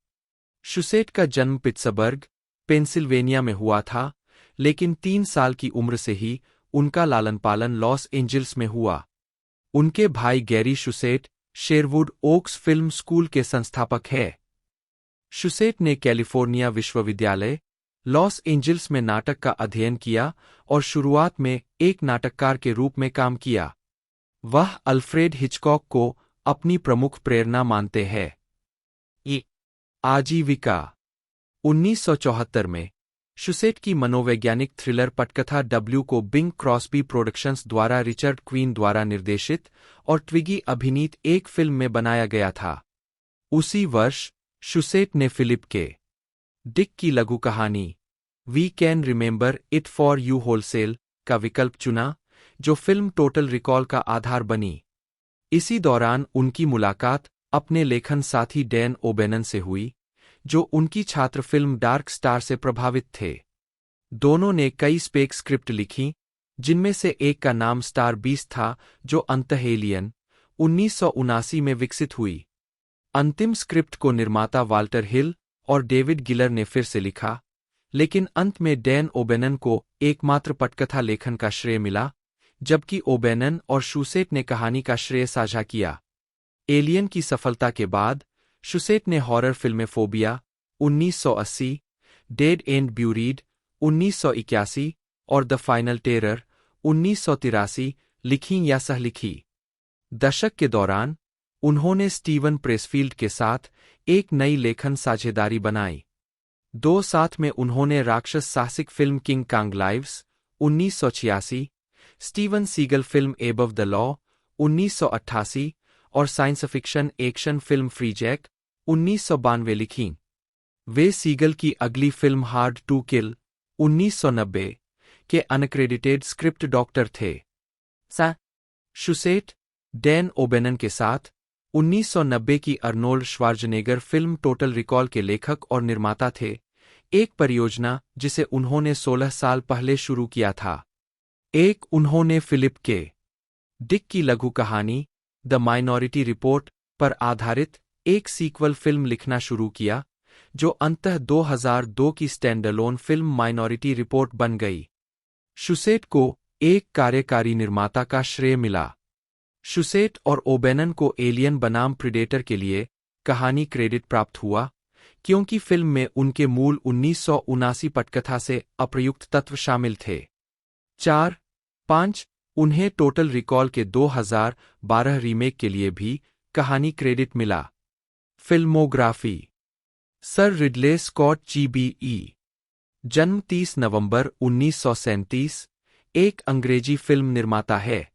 शुसेट का जन्म पिट्सबर्ग, पेंसिल्वेनिया में हुआ था, लेकिन 3 साल की उम्र से ही उनका लालन पालन लॉस एंजिल्स में हुआ। उनके भाई Gary Shusett Sherwood Oaks film school के संस्थापक है। शुसेट ने कैलिफोर्निया विश्वविद्यालय, लॉस एंजिल्स में नाटक का अध्ययन किया और शुरुआत में एक नाटककार के रूप में काम किया। वह अल्फ्रेड हिचकॉक को अपनी प्रमुख प्रेरणा मानते हैं। ये आजीविका। 1974 में शुसेट की मनोवैज्ञानिक थ्रिलर पटकथा डब्ल्यू को बिंग क्रॉस्बी प्रोडक्शंस द्वारा रिचर्ड क्वीन द्वारा निर्देशित और ट्विगी अभिनीत एक फिल्म में बनाया गया था। उसी वर्ष शुसेट ने फिलिप के डिक की लघु कहानी We Can Remember It for You Wholesale का विकल्प चुना, जो फिल्म टोटल रिकॉल का आधार बनी। इसी दौरान उनकी मुलाकात अपने लेखन साथी डैन ओबेनन से हुई, जो उनकी छात्र फिल्म डार्क स्टार से प्रभावित थे। दोनों ने कई स्पेक स्क्रिप्ट लिखीं, जिनमें से एक का नाम स्टार बीस्ट था, जो अंततः एलियन 1979 में विकसित हुई। अंतिम स्क्रिप्ट को निर्माता वाल्टर हिल और डेविड गिलर ने फिर से लिखा, लेकिन अंत में डैन ओबेनन को एकमात्र पटकथा लेखन का श्रेय मिला, जबकि ओबेनन और शुसेट ने कहानी का श्रेय साझा किया। एलियन की सफलता के बाद शुसेट ने हॉरर फिल्में फोबिया 1980, डेड एंड ब्यूरीड 1981 और द फाइनल टेरर 1983 लिखीं या सहलिखी। दशक के दौरान उन्होंने स्टीवन प्रेसफील्ड के साथ एक नई लेखन साझेदारी बनाई। 2 साथ में उन्होंने राक्षस साहसिक film King Kong Lives 1986, Steven Seagal film Above the Law 1988 और science fiction action film Freejack 1992 लिखीं। वे सीगल की अगली फिल्म हार्ड टू किल 1990 के अनक्रेडिटेड स्क्रिप्ट डॉक्टर थे। शुसेट डैन ओबेनन के साथ 1990 की Arnold Schwarzenegger film total recall के लेखक और निर्माता थे, एक परियोजना जिसे उन्होंने 16 साल पहले शुरू किया था। उन्होंने फिलिप के डिक की लघु कहानी द माइनॉरिटी रिपोर्ट पर आधारित एक सीक्वल फिल्म लिखना शुरू किया, जो अंततः 2002 की स्टैंडअलोन फिल्म माइनॉरिटी रिपोर्ट बन गई। शुसेट को एक कार्यकारी निर्माता का श्रेय मिला। शुसेट और ओबेनन को एलियन बनाम प्रीडेटर के लिए कहानी क्रेडिट प्राप्त हुआ, क्योंकि फिल्म में उनके मूल 1979 पटकथा से अप्रयुक्त तत्व शामिल थे। 5 उन्हें टोटल रिकॉल के 2012 रीमेक के लिए भी कहानी क्रेडिट मिला। फिल्मोग्राफी। सर रिडले स्कॉट जीबीई, जन्म 30 नवंबर 1937, एक अंग्रेजी फिल्म निर्माता है।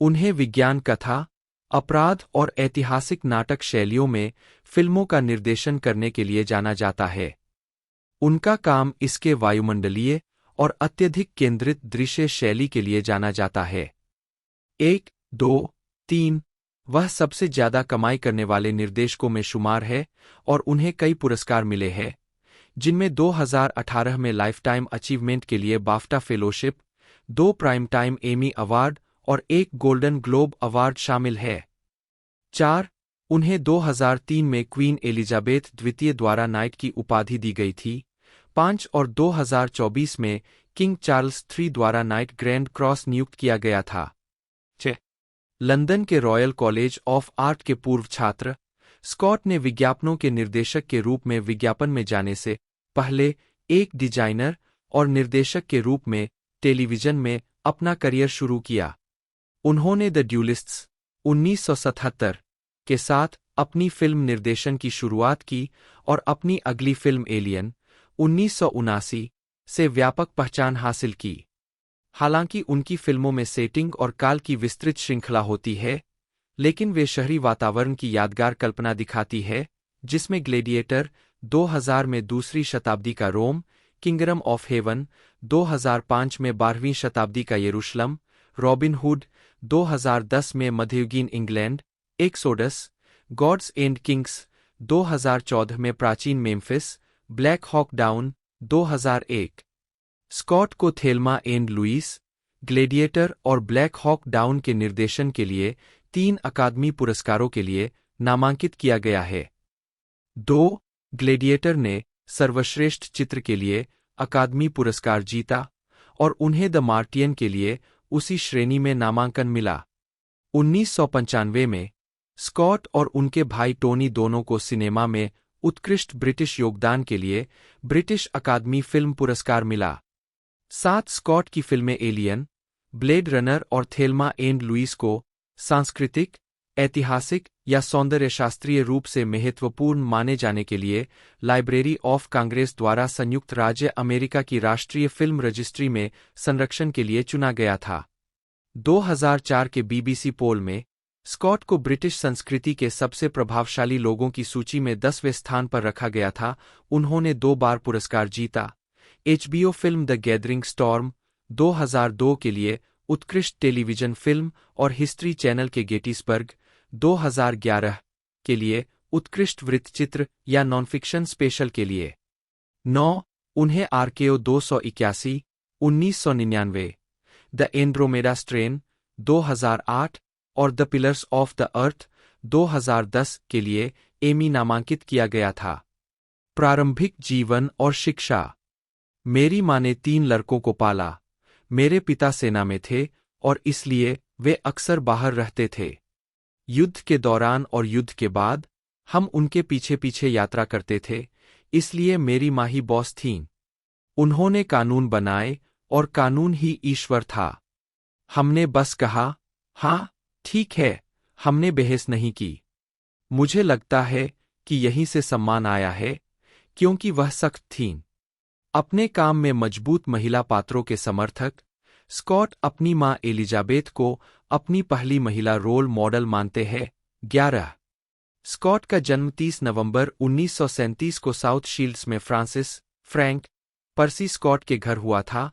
उन्हें विज्ञान कथा, अपराध और ऐतिहासिक नाटक शैलियों में फिल्मों का निर्देशन करने के लिए जाना जाता है। उनका काम इसके वायुमंडलीय और अत्यधिक केंद्रित दृश्य शैली के लिए जाना जाता है। 1, 2, 3 वह सबसे ज्यादा कमाई करने वाले निर्देशकों में शुमार है और उन्हें कई पुरस्कार मिले हैं, जिनमें 2018 में लाइफटाइम अचीवमेंट के लिए BAFTA fellowship, 2 prime time Emmy award और 1 गोल्डन ग्लोब अवार्ड शामिल है। 4 उन्हें 2003 में क्वीन एलिजाबेथ द्वितीय द्वारा नाइट की उपाधि दी गई थी। 5 और 2024 में किंग चार्ल्स III द्वारा नाइट ग्रैंड क्रॉस नियुक्त किया गया था। 6 लंदन के रॉयल कॉलेज ऑफ आर्ट के पूर्व छात्र स्कॉट ने विज्ञापनों के निर्देशक के रूप में विज्ञापन में जाने से पहले एक डिजाइनर और निर्देशक के रूप में टेलीविजन में अपना करियर शुरू किया। उन्होंने द ड्यूलिस्ट्स 1977 के साथ अपनी फिल्म निर्देशन की शुरुआत की और अपनी अगली फिल्म एलियन 1979 से व्यापक पहचान हासिल की। हालांकि उनकी फिल्मों में सेटिंग और काल की विस्तृत श्रृंखला होती है, लेकिन वे शहरी वातावरण की यादगार कल्पना दिखाती है, जिसमें ग्लेडिएटर 2000 में दूसरी शताब्दी का रोम, किंगडम ऑफ हेवन 2005 में 12वीं शताब्दी का यरूशलम, रॉबिन हुड 2010 में मध्ययुगीन England, Exodus, Gods and Kings 2014 में प्राचीन Memphis, Black Hawk Down 2001। Scott को थेल्मा एंड लुइस, ग्लेडिएटर और ब्लैक हॉक डाउन के निर्देशन के लिए 3 अकादमी पुरस्कारों के लिए नामांकित किया गया है। 2 ग्लेडिएटर ने सर्वश्रेष्ठ चित्र के लिए अकादमी पुरस्कार जीता और उन्हें द मार्टियन के लिए उसी श्रेणी में नामांकन मिला। 1995 में स्कॉट और उनके भाई टोनी दोनों को सिनेमा में उत्कृष्ट ब्रिटिश योगदान के लिए ब्रिटिश अकादमी फिल्म पुरस्कार मिला। 7 स्कॉट की फिल्में एलियन, ब्लेड रनर और थेल्मा एंड लुइस को सांस्कृतिक, ऐतिहासिक या सौंदर्यशास्त्रीय रूप से महत्वपूर्ण माने जाने के लिए लाइब्रेरी ऑफ कांग्रेस द्वारा संयुक्त राज्य अमेरिका की राष्ट्रीय फिल्म रजिस्ट्री में संरक्षण के लिए चुना गया था। 2004 के बीबीसी पोल में स्कॉट को ब्रिटिश संस्कृति के सबसे प्रभावशाली लोगों की सूची में 10वें स्थान पर रखा गया था। उन्होंने 2 बार पुरस्कार जीता। HBO film the gathering storm 2002 के लिए उत्कृष्ट टेलीविजन फिल्म और हिस्ट्री चैनल के गेटिसबर्ग 2011 के लिए उत्कृष्ट वृत्तचित्र या नॉनफिक्शन स्पेशल के लिए। 9 उन्हें RKO 281 1999, द एंड्रोमेडा स्ट्रेन 2008 और the pillars of the earth 2010 के लिए एमी नामांकित किया गया था। प्रारंभिक जीवन और शिक्षा। मेरी मां ने 3 लड़कों को पाला। मेरे पिता सेना में थे और इसलिए वे अक्सर बाहर रहते थे। युद्ध के दौरान और युद्ध के बाद हम उनके पीछे पीछे यात्रा करते थे, इसलिए मेरी मां ही बॉस थीं। उन्होंने कानून बनाए और कानून ही ईश्वर था। हमने बस कहा, हाँ ठीक है, हमने बहस नहीं की। मुझे लगता है कि यहीं से सम्मान आया है, क्योंकि वह सख्त थीं। अपने काम में मजबूत महिला पात्रों के समर्थक, स्कॉट अपनी मां एलिजाबेथ को अपनी पहली महिला रोल मॉडल मानते हैं। 11 स्कॉट का जन्म 30 नवंबर 1937 को साउथ शील्ड्स में फ्रांसिस फ्रैंक पर्सी स्कॉट के घर हुआ था,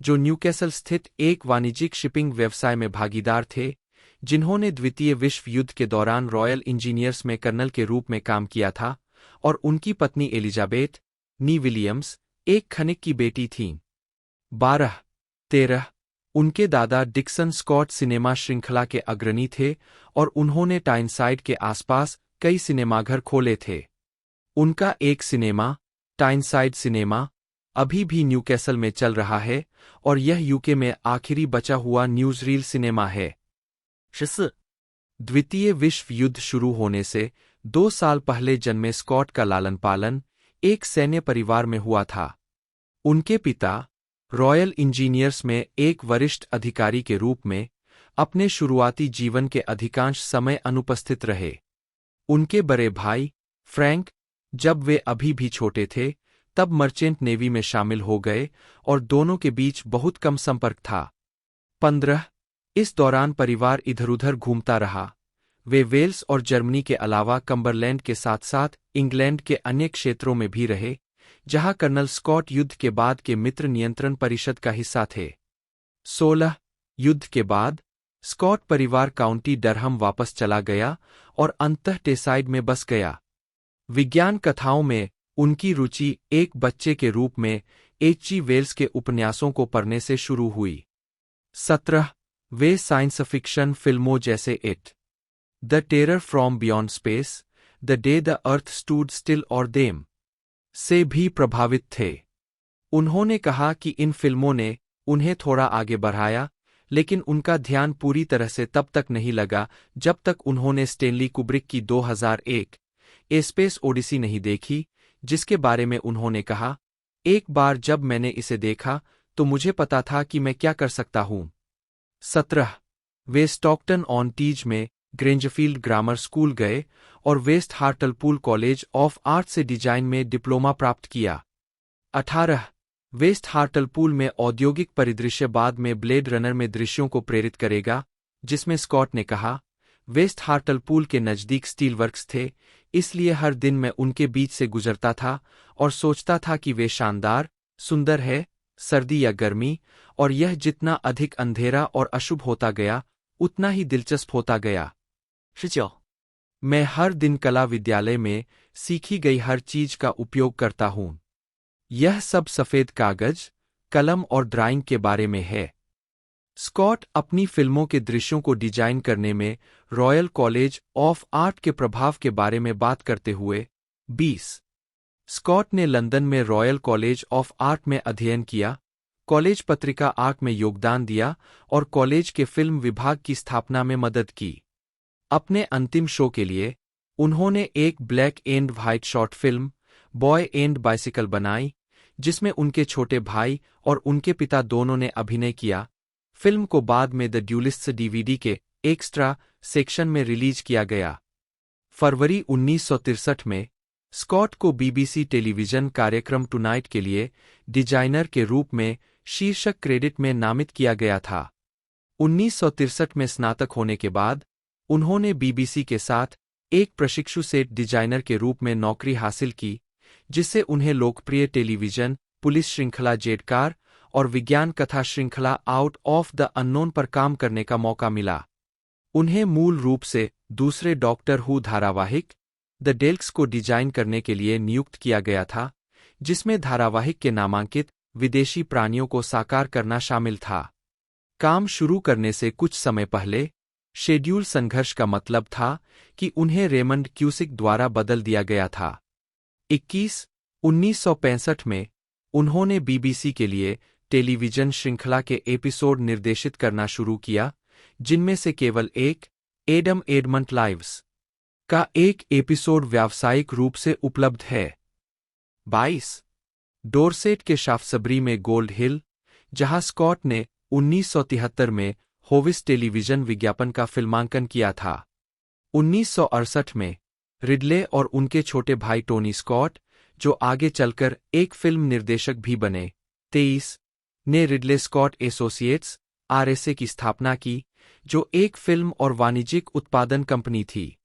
जो न्यूकैसल स्थित एक वाणिज्यिक शिपिंग व्यवसाय में भागीदार थे, जिन्होंने द्वितीय विश्व युद्ध के दौरान रॉयल इंजीनियर्स में कर्नल के रूप में काम किया था, और उनकी पत्नी एलिजाबेथ नी विलियम्स एक खनिक की बेटी थीं। 13 उनके दादा डिक्सन स्कॉट सिनेमा श्रृंखला के अग्रणी थे और उन्होंने टाइनसाइड के आसपास कई सिनेमाघर खोले थे। उनका एक सिनेमा, टाइनसाइड सिनेमा, अभी भी न्यूकैसल में चल रहा है और यह यूके में आखिरी बचा हुआ न्यूज़रील सिनेमा है। 14. द्वितीय विश्व युद्ध शुरू होने से 2 साल पहले जन्मे स्कॉट का लालन पालन एक सैन्य परिवार में हुआ था। उनके पिता रॉयल इंजीनियर्स में एक वरिष्ठ अधिकारी के रूप में अपने शुरुआती जीवन के अधिकांश समय अनुपस्थित रहे। उनके बड़े भाई फ्रैंक, जब वे अभी भी छोटे थे, तब मर्चेंट नेवी में शामिल हो गए और दोनों के बीच बहुत कम संपर्क था। 15 इस दौरान परिवार इधर-उधर घूमता रहा। वे वेल्स और जर्मनी के अलावा कम्बरलैंड के साथ-साथ इंग्लैंड के अन्य क्षेत्रों में भी रहे, जहां कर्नल स्कॉट युद्ध के बाद के मित्र नियंत्रण परिषद का हिस्सा थे। 16 युद्ध के बाद स्कॉट परिवार काउंटी डरहम वापस चला गया और अंततः टेसाइड में बस गया। विज्ञान कथाओं में उनकी रुचि एक बच्चे के रूप में H.G. वेल्स के उपन्यासों को पढ़ने से शुरू हुई। 17 वे साइंस फिक्शन फिल्मों जैसे it, the terror from beyond space, the day the earth stood still और देम से भी प्रभावित थे। उन्होंने कहा कि इन फिल्मों ने उन्हें थोड़ा आगे बढ़ाया, लेकिन उनका ध्यान पूरी तरह से तब तक नहीं लगा जब तक उन्होंने स्टेनली कुब्रिक की 2001 ए स्पेस ओडिसी नहीं देखी, जिसके बारे में उन्होंने कहा, एक बार जब मैंने इसे देखा तो मुझे पता था कि मैं क्या कर सकता हूँ। 17 वे स्टॉकटन ऑन टीज में ग्रेंजफील्ड ग्रामर स्कूल गए और वेस्ट हार्टलपूल कॉलेज ऑफ आर्ट से डिजाइन में डिप्लोमा प्राप्त किया। 18 वेस्ट हार्टलपूल में औद्योगिक परिदृश्य बाद में ब्लेड रनर में दृश्यों को प्रेरित करेगा, जिसमें स्कॉट ने कहा, वेस्ट हार्टलपूल के नज़दीक स्टील वर्क्स थे, इसलिए हर दिन मैं उनके बीच से गुजरता था और सोचता था कि वे शानदार, सुंदर है, सर्दी या गर्मी, और यह जितना अधिक अंधेरा और अशुभ होता गया, उतना ही दिलचस्प होता गया। 19 मैं हर दिन कला विद्यालय में सीखी गई हर चीज का उपयोग करता हूँ। यह सब सफेद कागज, कलम और ड्राइंग के बारे में है। स्कॉट अपनी फिल्मों के दृश्यों को डिजाइन करने में रॉयल कॉलेज ऑफ आर्ट के प्रभाव के बारे में बात करते हुए 20 स्कॉट ने लंदन में रॉयल कॉलेज ऑफ आर्ट में अध्ययन किया, कॉलेज पत्रिका आर्ट में योगदान दिया और कॉलेज के फिल्म विभाग की स्थापना में मदद की। अपने अंतिम शो के लिए उन्होंने एक black and white short film boy and bicycle बनाई, जिसमें उनके छोटे भाई और उनके पिता दोनों ने अभिनय किया। फिल्म को बाद में द ड्यूलिस्ट्स डीवीडी के एक्स्ट्रा सेक्शन में रिलीज किया गया। फरवरी 1963 में स्कॉट को बीबीसी टेलीविजन कार्यक्रम टुनाइट के लिए डिजाइनर के रूप में शीर्षक क्रेडिट में नामित किया गया था। 1963 में स्नातक होने के बाद उन्होंने बीबीसी के साथ एक प्रशिक्षु सेट डिजाइनर के रूप में नौकरी हासिल की, जिससे उन्हें लोकप्रिय टेलीविजन पुलिस श्रृंखला जेडकार और विज्ञान कथा श्रृंखला आउट ऑफ द अननोन पर काम करने का मौका मिला। उन्हें मूल रूप से दूसरे डॉक्टर हू धारावाहिक द डेल्क्स को डिजाइन करने के लिए नियुक्त किया गया था, जिसमें धारावाहिक के नामांकित विदेशी प्राणियों को साकार करना शामिल था। काम शुरू करने से कुछ समय पहले शेड्यूल संघर्ष का मतलब था कि उन्हें रेमंड क्यूसिक द्वारा बदल दिया गया था। 1965 में उन्होंने बीबीसी के लिए टेलीविजन श्रृंखला के एपिसोड निर्देशित करना शुरू किया, जिनमें से केवल एक एडम एडमंट लाइव्स का एक एपिसोड व्यावसायिक रूप से उपलब्ध है। 22 डोरसेट के शाफ्टसबरी में गोल्ड हिल, जहां स्कॉट ने 1973 में होविस टेलीविजन विज्ञापन का फिल्मांकन किया था। 1968 में रिडले और उनके छोटे भाई टोनी स्कॉट, जो आगे चलकर एक फिल्म निर्देशक भी बने, 23 ने रिडले स्कॉट एसोसिएट्स आरएसए की स्थापना की, जो एक फिल्म और वाणिज्यिक उत्पादन कंपनी थी।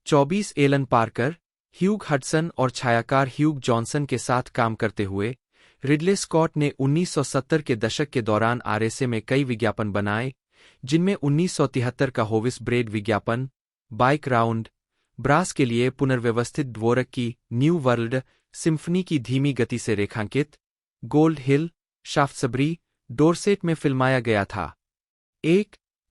24 एलन पार्कर, ह्यूग हडसन और छायाकार ह्यूग जॉनसन के साथ काम करते हुए रिडले स्कॉट ने 1970 के दशक के दौरान आरएसए में कई विज्ञापन बनाए, जिनमें 1973 का होविस ब्रेड विज्ञापन, बाइक राउंड, ब्रास के लिए पुनर्व्यवस्थित ड्वोरक की न्यू वर्ल्ड सिम्फनी की धीमी गति से रेखांकित गोल्ड हिल, शाफ्टसबरी, डोरसेट में फिल्माया गया था।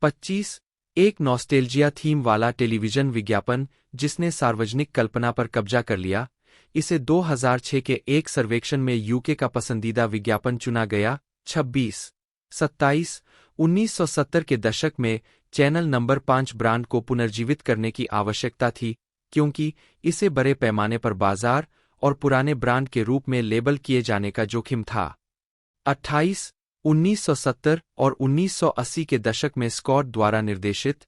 25 एक नॉस्टेल्जिया थीम वाला टेलीविजन विज्ञापन जिसने सार्वजनिक कल्पना पर कब्जा कर लिया, इसे 2006 के एक सर्वेक्षण में यूके का पसंदीदा विज्ञापन चुना गया। 26 27 1970 के दशक में चैनल नंबर 5 ब्रांड को पुनर्जीवित करने की आवश्यकता थी, क्योंकि इसे बड़े पैमाने पर बाजार और पुराने ब्रांड के रूप में लेबल किए जाने का जोखिम था। 28 1970 और 1980 के दशक में स्कॉट द्वारा निर्देशित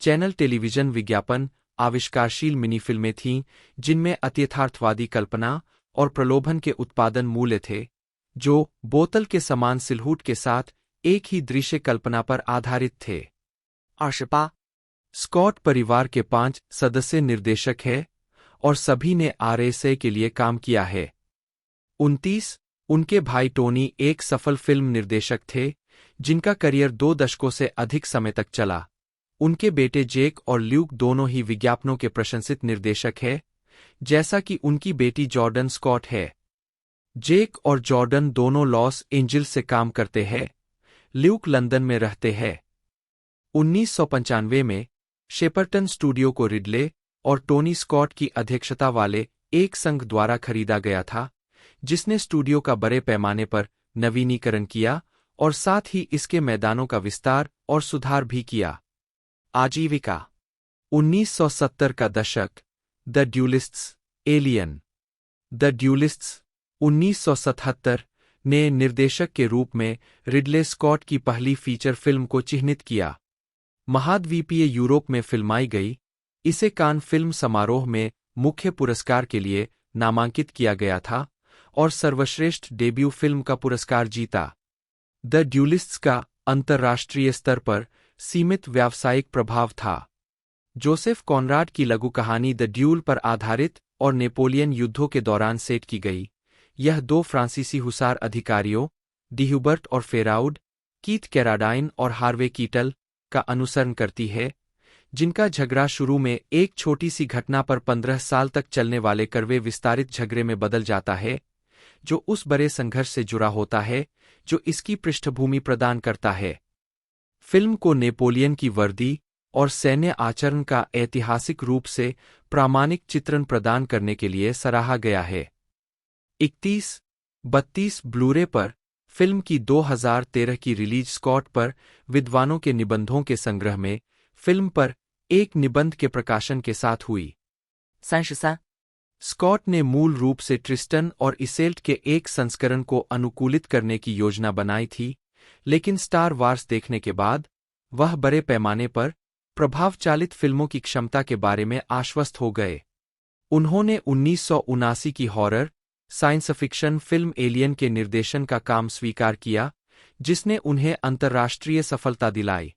चैनल टेलीविजन विज्ञापन आविष्कारशील मिनी फिल्में थीं, जिनमें अत्यथार्थवादी कल्पना और प्रलोभन के उत्पादन मूल्य थे, जो बोतल के समान सिलहूट के साथ एक ही दृश्य कल्पना पर आधारित थे। 28 स्कॉट परिवार के 5 सदस्य निर्देशक हैं और सभी ने आरएसए के लिए काम किया है। 29 उनके भाई टोनी एक सफल फिल्म निर्देशक थे, जिनका करियर 2 दशकों से अधिक समय तक चला। उनके बेटे जेक और ल्यूक दोनों ही विज्ञापनों के प्रशंसित निर्देशक हैं, जैसा कि उनकी बेटी जॉर्डन स्कॉट है। जेक और जॉर्डन दोनों लॉस एंजिल्स से काम करते हैं, ल्यूक लंदन में रहते हैं। 1995 में शेपरटन स्टूडियो को रिडले और टोनी स्कॉट की अध्यक्षता वाले एक संघ द्वारा खरीदा गया था, जिसने स्टूडियो का बड़े पैमाने पर नवीनीकरण किया और साथ ही इसके मैदानों का विस्तार और सुधार भी किया। आजीविका 1970 का दशक, द ड्यूलिस्ट्स, एलियन। द ड्यूलिस्ट्स 1977 ने निर्देशक के रूप में रिडले स्कॉट की पहली फीचर फिल्म को चिह्नित किया। महाद्वीपीय यूरोप में फिल्माई गई, इसे कान फिल्म समारोह में मुख्य पुरस्कार के लिए नामांकित किया गया था और सर्वश्रेष्ठ डेब्यू फिल्म का पुरस्कार जीता। द ड्यूलिस्ट्स का अंतर्राष्ट्रीय स्तर पर सीमित व्यावसायिक प्रभाव था। जोसेफ कॉनराड की लघु कहानी द ड्यूल पर आधारित और नेपोलियन युद्धों के दौरान सेट की गई। यह दो फ्रांसीसी हुसार अधिकारियों, डिह्यूबर्ट और फेराउड, कीथ कैराडाइन और हार्वे कीटल का अनुसरण करती है, जिनका झगड़ा शुरू में एक छोटी सी घटना पर 15 साल तक चलने वाले कड़वे विस्तारित झगड़े में बदल जाता है, जो उस बड़े संघर्ष से जुड़ा होता है जो इसकी पृष्ठभूमि प्रदान करता है। फिल्म को नेपोलियन की वर्दी और सैन्य आचरण का ऐतिहासिक रूप से प्रामाणिक चित्रण प्रदान करने के लिए सराहा गया है। 31-32 ब्लूरे पर फिल्म की 2013 की रिलीज स्कॉट पर विद्वानों के निबंधों के संग्रह में फिल्म पर एक निबंध के प्रकाशन के साथ हुई। 33, स्कॉट ने मूल रूप से ट्रिस्टन और इसेल्ट के एक संस्करण को अनुकूलित करने की योजना बनाई थी, लेकिन स्टार वार्स देखने के बाद वह बड़े पैमाने पर प्रभावचालित फिल्मों की क्षमता के बारे में आश्वस्त हो गए। उन्होंने 1979 की horror science fiction film alien के निर्देशन का काम स्वीकार किया, जिसने उन्हें अंतर्राष्ट्रीय सफलता दिलाई।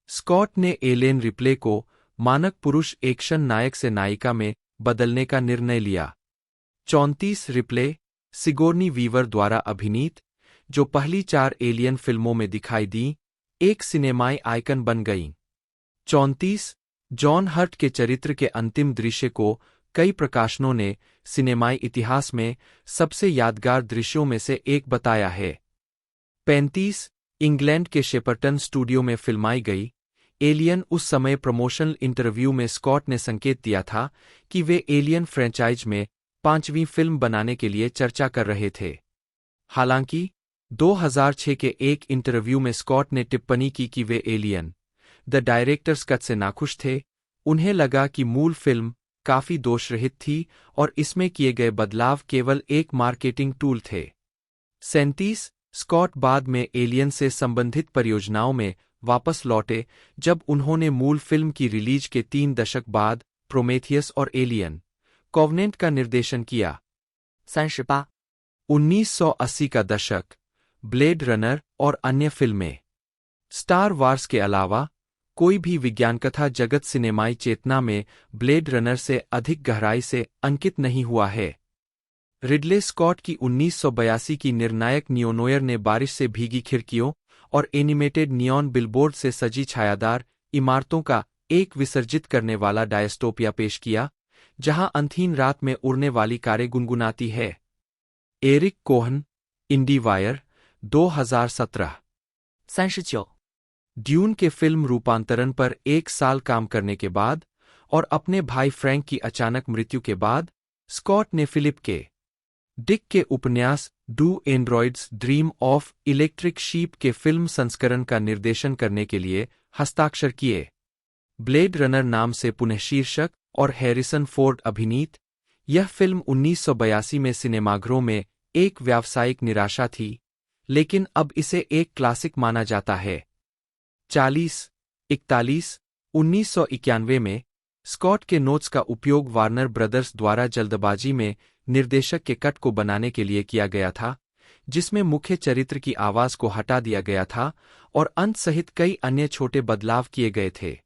स्कॉट ने एलेन रिप्ले को मानक पुरुष एक्शन नायक से नायिका में बदलने का निर्णय लिया। 34 रिप्ले, सिगोर्नी वीवर द्वारा अभिनीत, जो पहली 4 एलियन फिल्मों में दिखाई दी, एक सिनेमाई आइकन बन गईं। 34 जॉन हर्ट के चरित्र के अंतिम दृश्य को कई प्रकाशनों ने सिनेमाई इतिहास में सबसे यादगार दृश्यों में से एक बताया है। 35 इंग्लैंड के शेपर्टन स्टूडियो में फिल्माई गई एलियन उस समय प्रमोशनल इंटरव्यू में स्कॉट ने संकेत दिया था कि वे एलियन फ्रेंचाइज में 5वीं फिल्म बनाने के लिए चर्चा कर रहे थे। हालांकि 2006 के एक इंटरव्यू में स्कॉट ने टिप्पणी की कि वे एलियन द डायरेक्टर्स कट से नाखुश थे। उन्हें लगा कि मूल फिल्म काफी दोषरहित थी और इसमें किए गए बदलाव केवल एक मार्केटिंग टूल थे। 37 स्कॉट बाद में एलियन से संबंधित परियोजनाओं में वापस लौटे जब उन्होंने मूल फिल्म की रिलीज के 3 दशक बाद प्रोमेथियस और एलियन कॉवनेंट का निर्देशन किया। 38, 1980 का दशक, ब्लेड रनर और अन्य फिल्में। स्टार वार्स के अलावा कोई भी विज्ञानकथा जगत सिनेमाई चेतना में ब्लेड रनर से अधिक गहराई से अंकित नहीं हुआ है। रिडले स्कॉट की 1982 की निर्णायक नियोनोयर ने बारिश से भीगी खिड़कियों और एनिमेटेड नियॉन बिलबोर्ड से सजी छायादार इमारतों का एक विसर्जित करने वाला डायस्टोपिया पेश किया, जहां अंतहीन रात में उड़ने वाली कारें गुनगुनाती है। Eric Kohn, IndieWire, 2017। 39, ड्यून के फिल्म रूपांतरण पर 1 साल काम करने के बाद और अपने भाई फ्रैंक की अचानक मृत्यु के बाद, स्कॉट ने फिलिप के डिक के उपन्यास do androids dream of electric sheep के फिल्म संस्करण का निर्देशन करने के लिए हस्ताक्षर किए। ब्लेड रनर नाम से पुनः शीर्षक और हैरिसन फोर्ड अभिनीत, यह फिल्म 1982 में सिनेमाघरों में एक व्यावसायिक निराशा थी, लेकिन अब इसे एक क्लासिक माना जाता है। 41 1991 में स्कॉट के नोट्स का उपयोग वार्नर ब्रदर्स द्वारा जल्दबाजी में निर्देशक के कट को बनाने के लिए किया गया था, जिसमें मुख्य चरित्र की आवाज को हटा दिया गया था और अंत सहित कई अन्य छोटे बदलाव किए गए थे।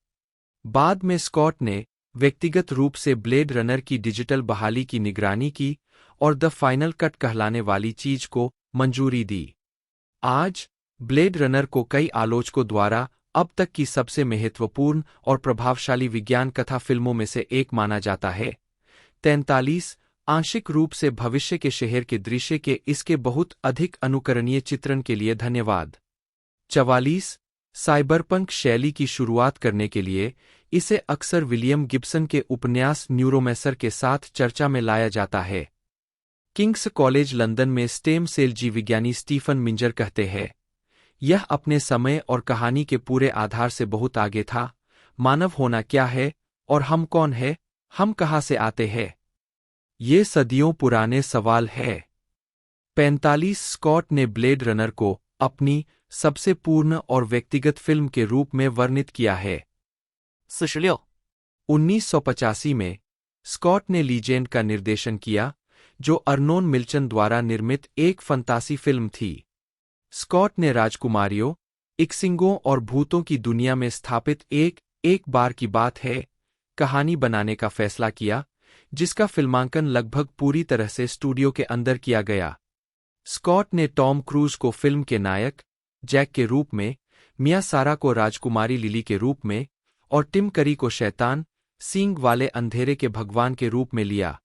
बाद में स्कॉट ने व्यक्तिगत रूप से ब्लेड रनर की डिजिटल बहाली की निगरानी की और द फाइनल कट कहलाने वाली चीज को मंजूरी दी। आज ब्लेड रनर को कई आलोचकों द्वारा अब तक की सबसे महत्वपूर्ण और प्रभावशाली विज्ञान कथा फिल्मों में से एक माना जाता है। 43 आंशिक रूप से भविष्य के शहर के दृश्य के इसके बहुत अधिक अनुकरणीय चित्रण के लिए धन्यवाद। 44 साइबरपंक शैली की शुरुआत करने के लिए इसे अक्सर विलियम गिब्सन के उपन्यास न्यूरोमैसर के साथ चर्चा में लाया जाता है। किंग्स कॉलेज लंदन में स्टेम सेल जीव विज्ञानी स्टीफन मिंजर कहते हैं, यह अपने समय और कहानी के पूरे आधार से बहुत आगे था। मानव होना क्या है और हम कौन है, हम कहाँ से आते हैं, ये सदियों पुराने सवाल है। 45 स्कॉट ने ब्लेड रनर को अपनी सबसे पूर्ण और व्यक्तिगत फिल्म के रूप में वर्णित किया है। 46、 1985 में स्कॉट ने लीजेंड का निर्देशन किया, जो अर्नोन मिल्चन द्वारा निर्मित एक फंतासी फिल्म थी। स्कॉट ने राजकुमारियों, इक्सिंगों और भूतों की दुनिया में स्थापित एक बार की बात है कहानी बनाने का फैसला किया, जिसका फिल्मांकन लगभग पूरी तरह से स्टूडियो के अंदर किया गया। स्कॉट ने टॉम क्रूज को फिल्म के नायक जैक के रूप में, मिया सारा को राजकुमारी लिली के रूप में और टिम करी को शैतान सींग वाले अंधेरे के भगवान के रूप में लिया।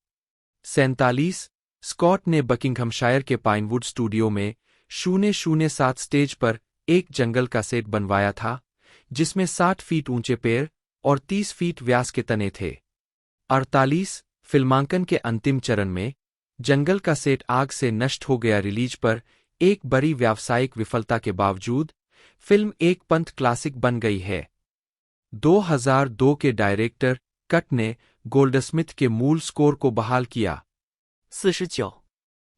47 स्कॉट ने बकिंघमशायर के पाइनवुड स्टूडियो में 007 स्टेज पर एक जंगल का सेट बनवाया था, जिसमें 60 फीट ऊंचे पेड़ और 30 फीट व्यास के तने थे। 48 फिल्मांकन के अंतिम चरण में जंगल का सेट आग से नष्ट हो गया। रिलीज पर एक बड़ी व्यावसायिक विफलता के बावजूद फिल्म एक पंथ क्लासिक बन गई है। 2002 के डायरेक्टर कट ने गोल्डस्मिथ के मूल स्कोर को बहाल किया। 49、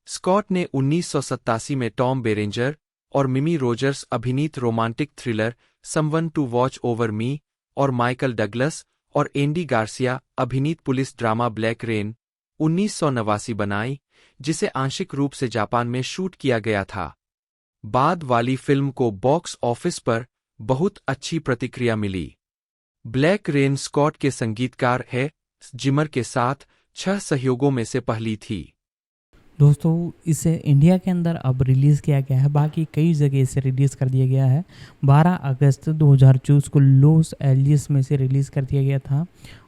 स्कॉट ने 1987 में टॉम बेरेंजर और मिमी रोजर्स अभिनीत romantic thriller Someone to Watch Over Me और माइकल डगलस और एंडी गार्सिया अभिनीत पुलिस ड्रामा ब्लैक रेन 1989 बनाई, जिसे आंशिक रूप से जापान में शूट किया गया था। बाद वाली फिल्म को बॉक्स ऑफिस पर बहुत अच्छी प्रतिक्रिया मिली। ब्लैक रेन स्कॉट के संगीतकार है जिमर के साथ 6 सहयोगों में से पहली थी। दोस्तों इसे इंडिया के अंदर अब रिलीज़ किया गया है, बाकी कई जगह इसे रिलीज़ कर दिया गया है। 12 अगस्त 2024 को लॉस एंजलिस में से रिलीज़ कर दिया गया था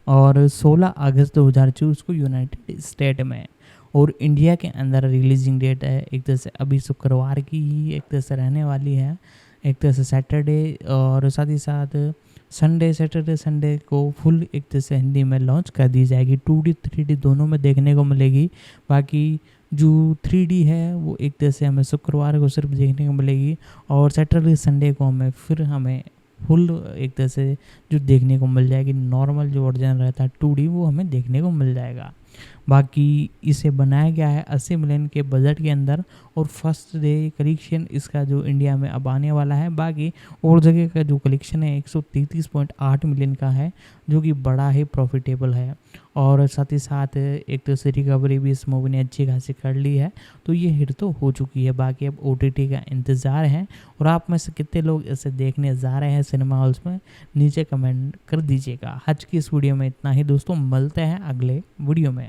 और 16 अगस्त 2024 को यूनाइटेड स्टेट में, और इंडिया के अंदर रिलीजिंग डेट है एक तरह से अभी शुक्रवार की ही एक तरह से रहने वाली है, एक तरह से सैटरडे, और साथ ही साथ सैटरडे संडे को फुल एक तरह से हिंदी में लॉन्च कर दी जाएगी। 2D 3D दोनों में देखने को मिलेगी। बाकी जो 3D है वो एक तरह से हमें शुक्रवार को सिर्फ देखने को मिलेगी और सैटरडे संडे को फिर हमें फुल एक तरह से जो देखने को मिल जाएगी। नॉर्मल जो वर्जन रहता है 2D वो हमें देखने को मिल जाएगा। बाकी इसे बनाया गया है 80 मिलियन के बजट के अंदर और फर्स्ट डे कलेक्शन इसका जो इंडिया में अब आने वाला है। बाकी और जगह का जो कलेक्शन है 133.8 मिलियन का है, जो कि बड़ा ही प्रॉफिटेबल है। और साथ ही साथ एक तो से रिकवरी भी इस मूवी ने अच्छी खासी कर ली है, तो ये हिट तो हो चुकी है। बाकी अब OTT का इंतज़ार है और आप में से कितने लोग इसे देखने जा रहे हैं सिनेमा हॉल्स में, नीचे कमेंट कर दीजिएगा। आज की इस वीडियो में इतना ही दोस्तों, मिलते हैं अगले वीडियो में।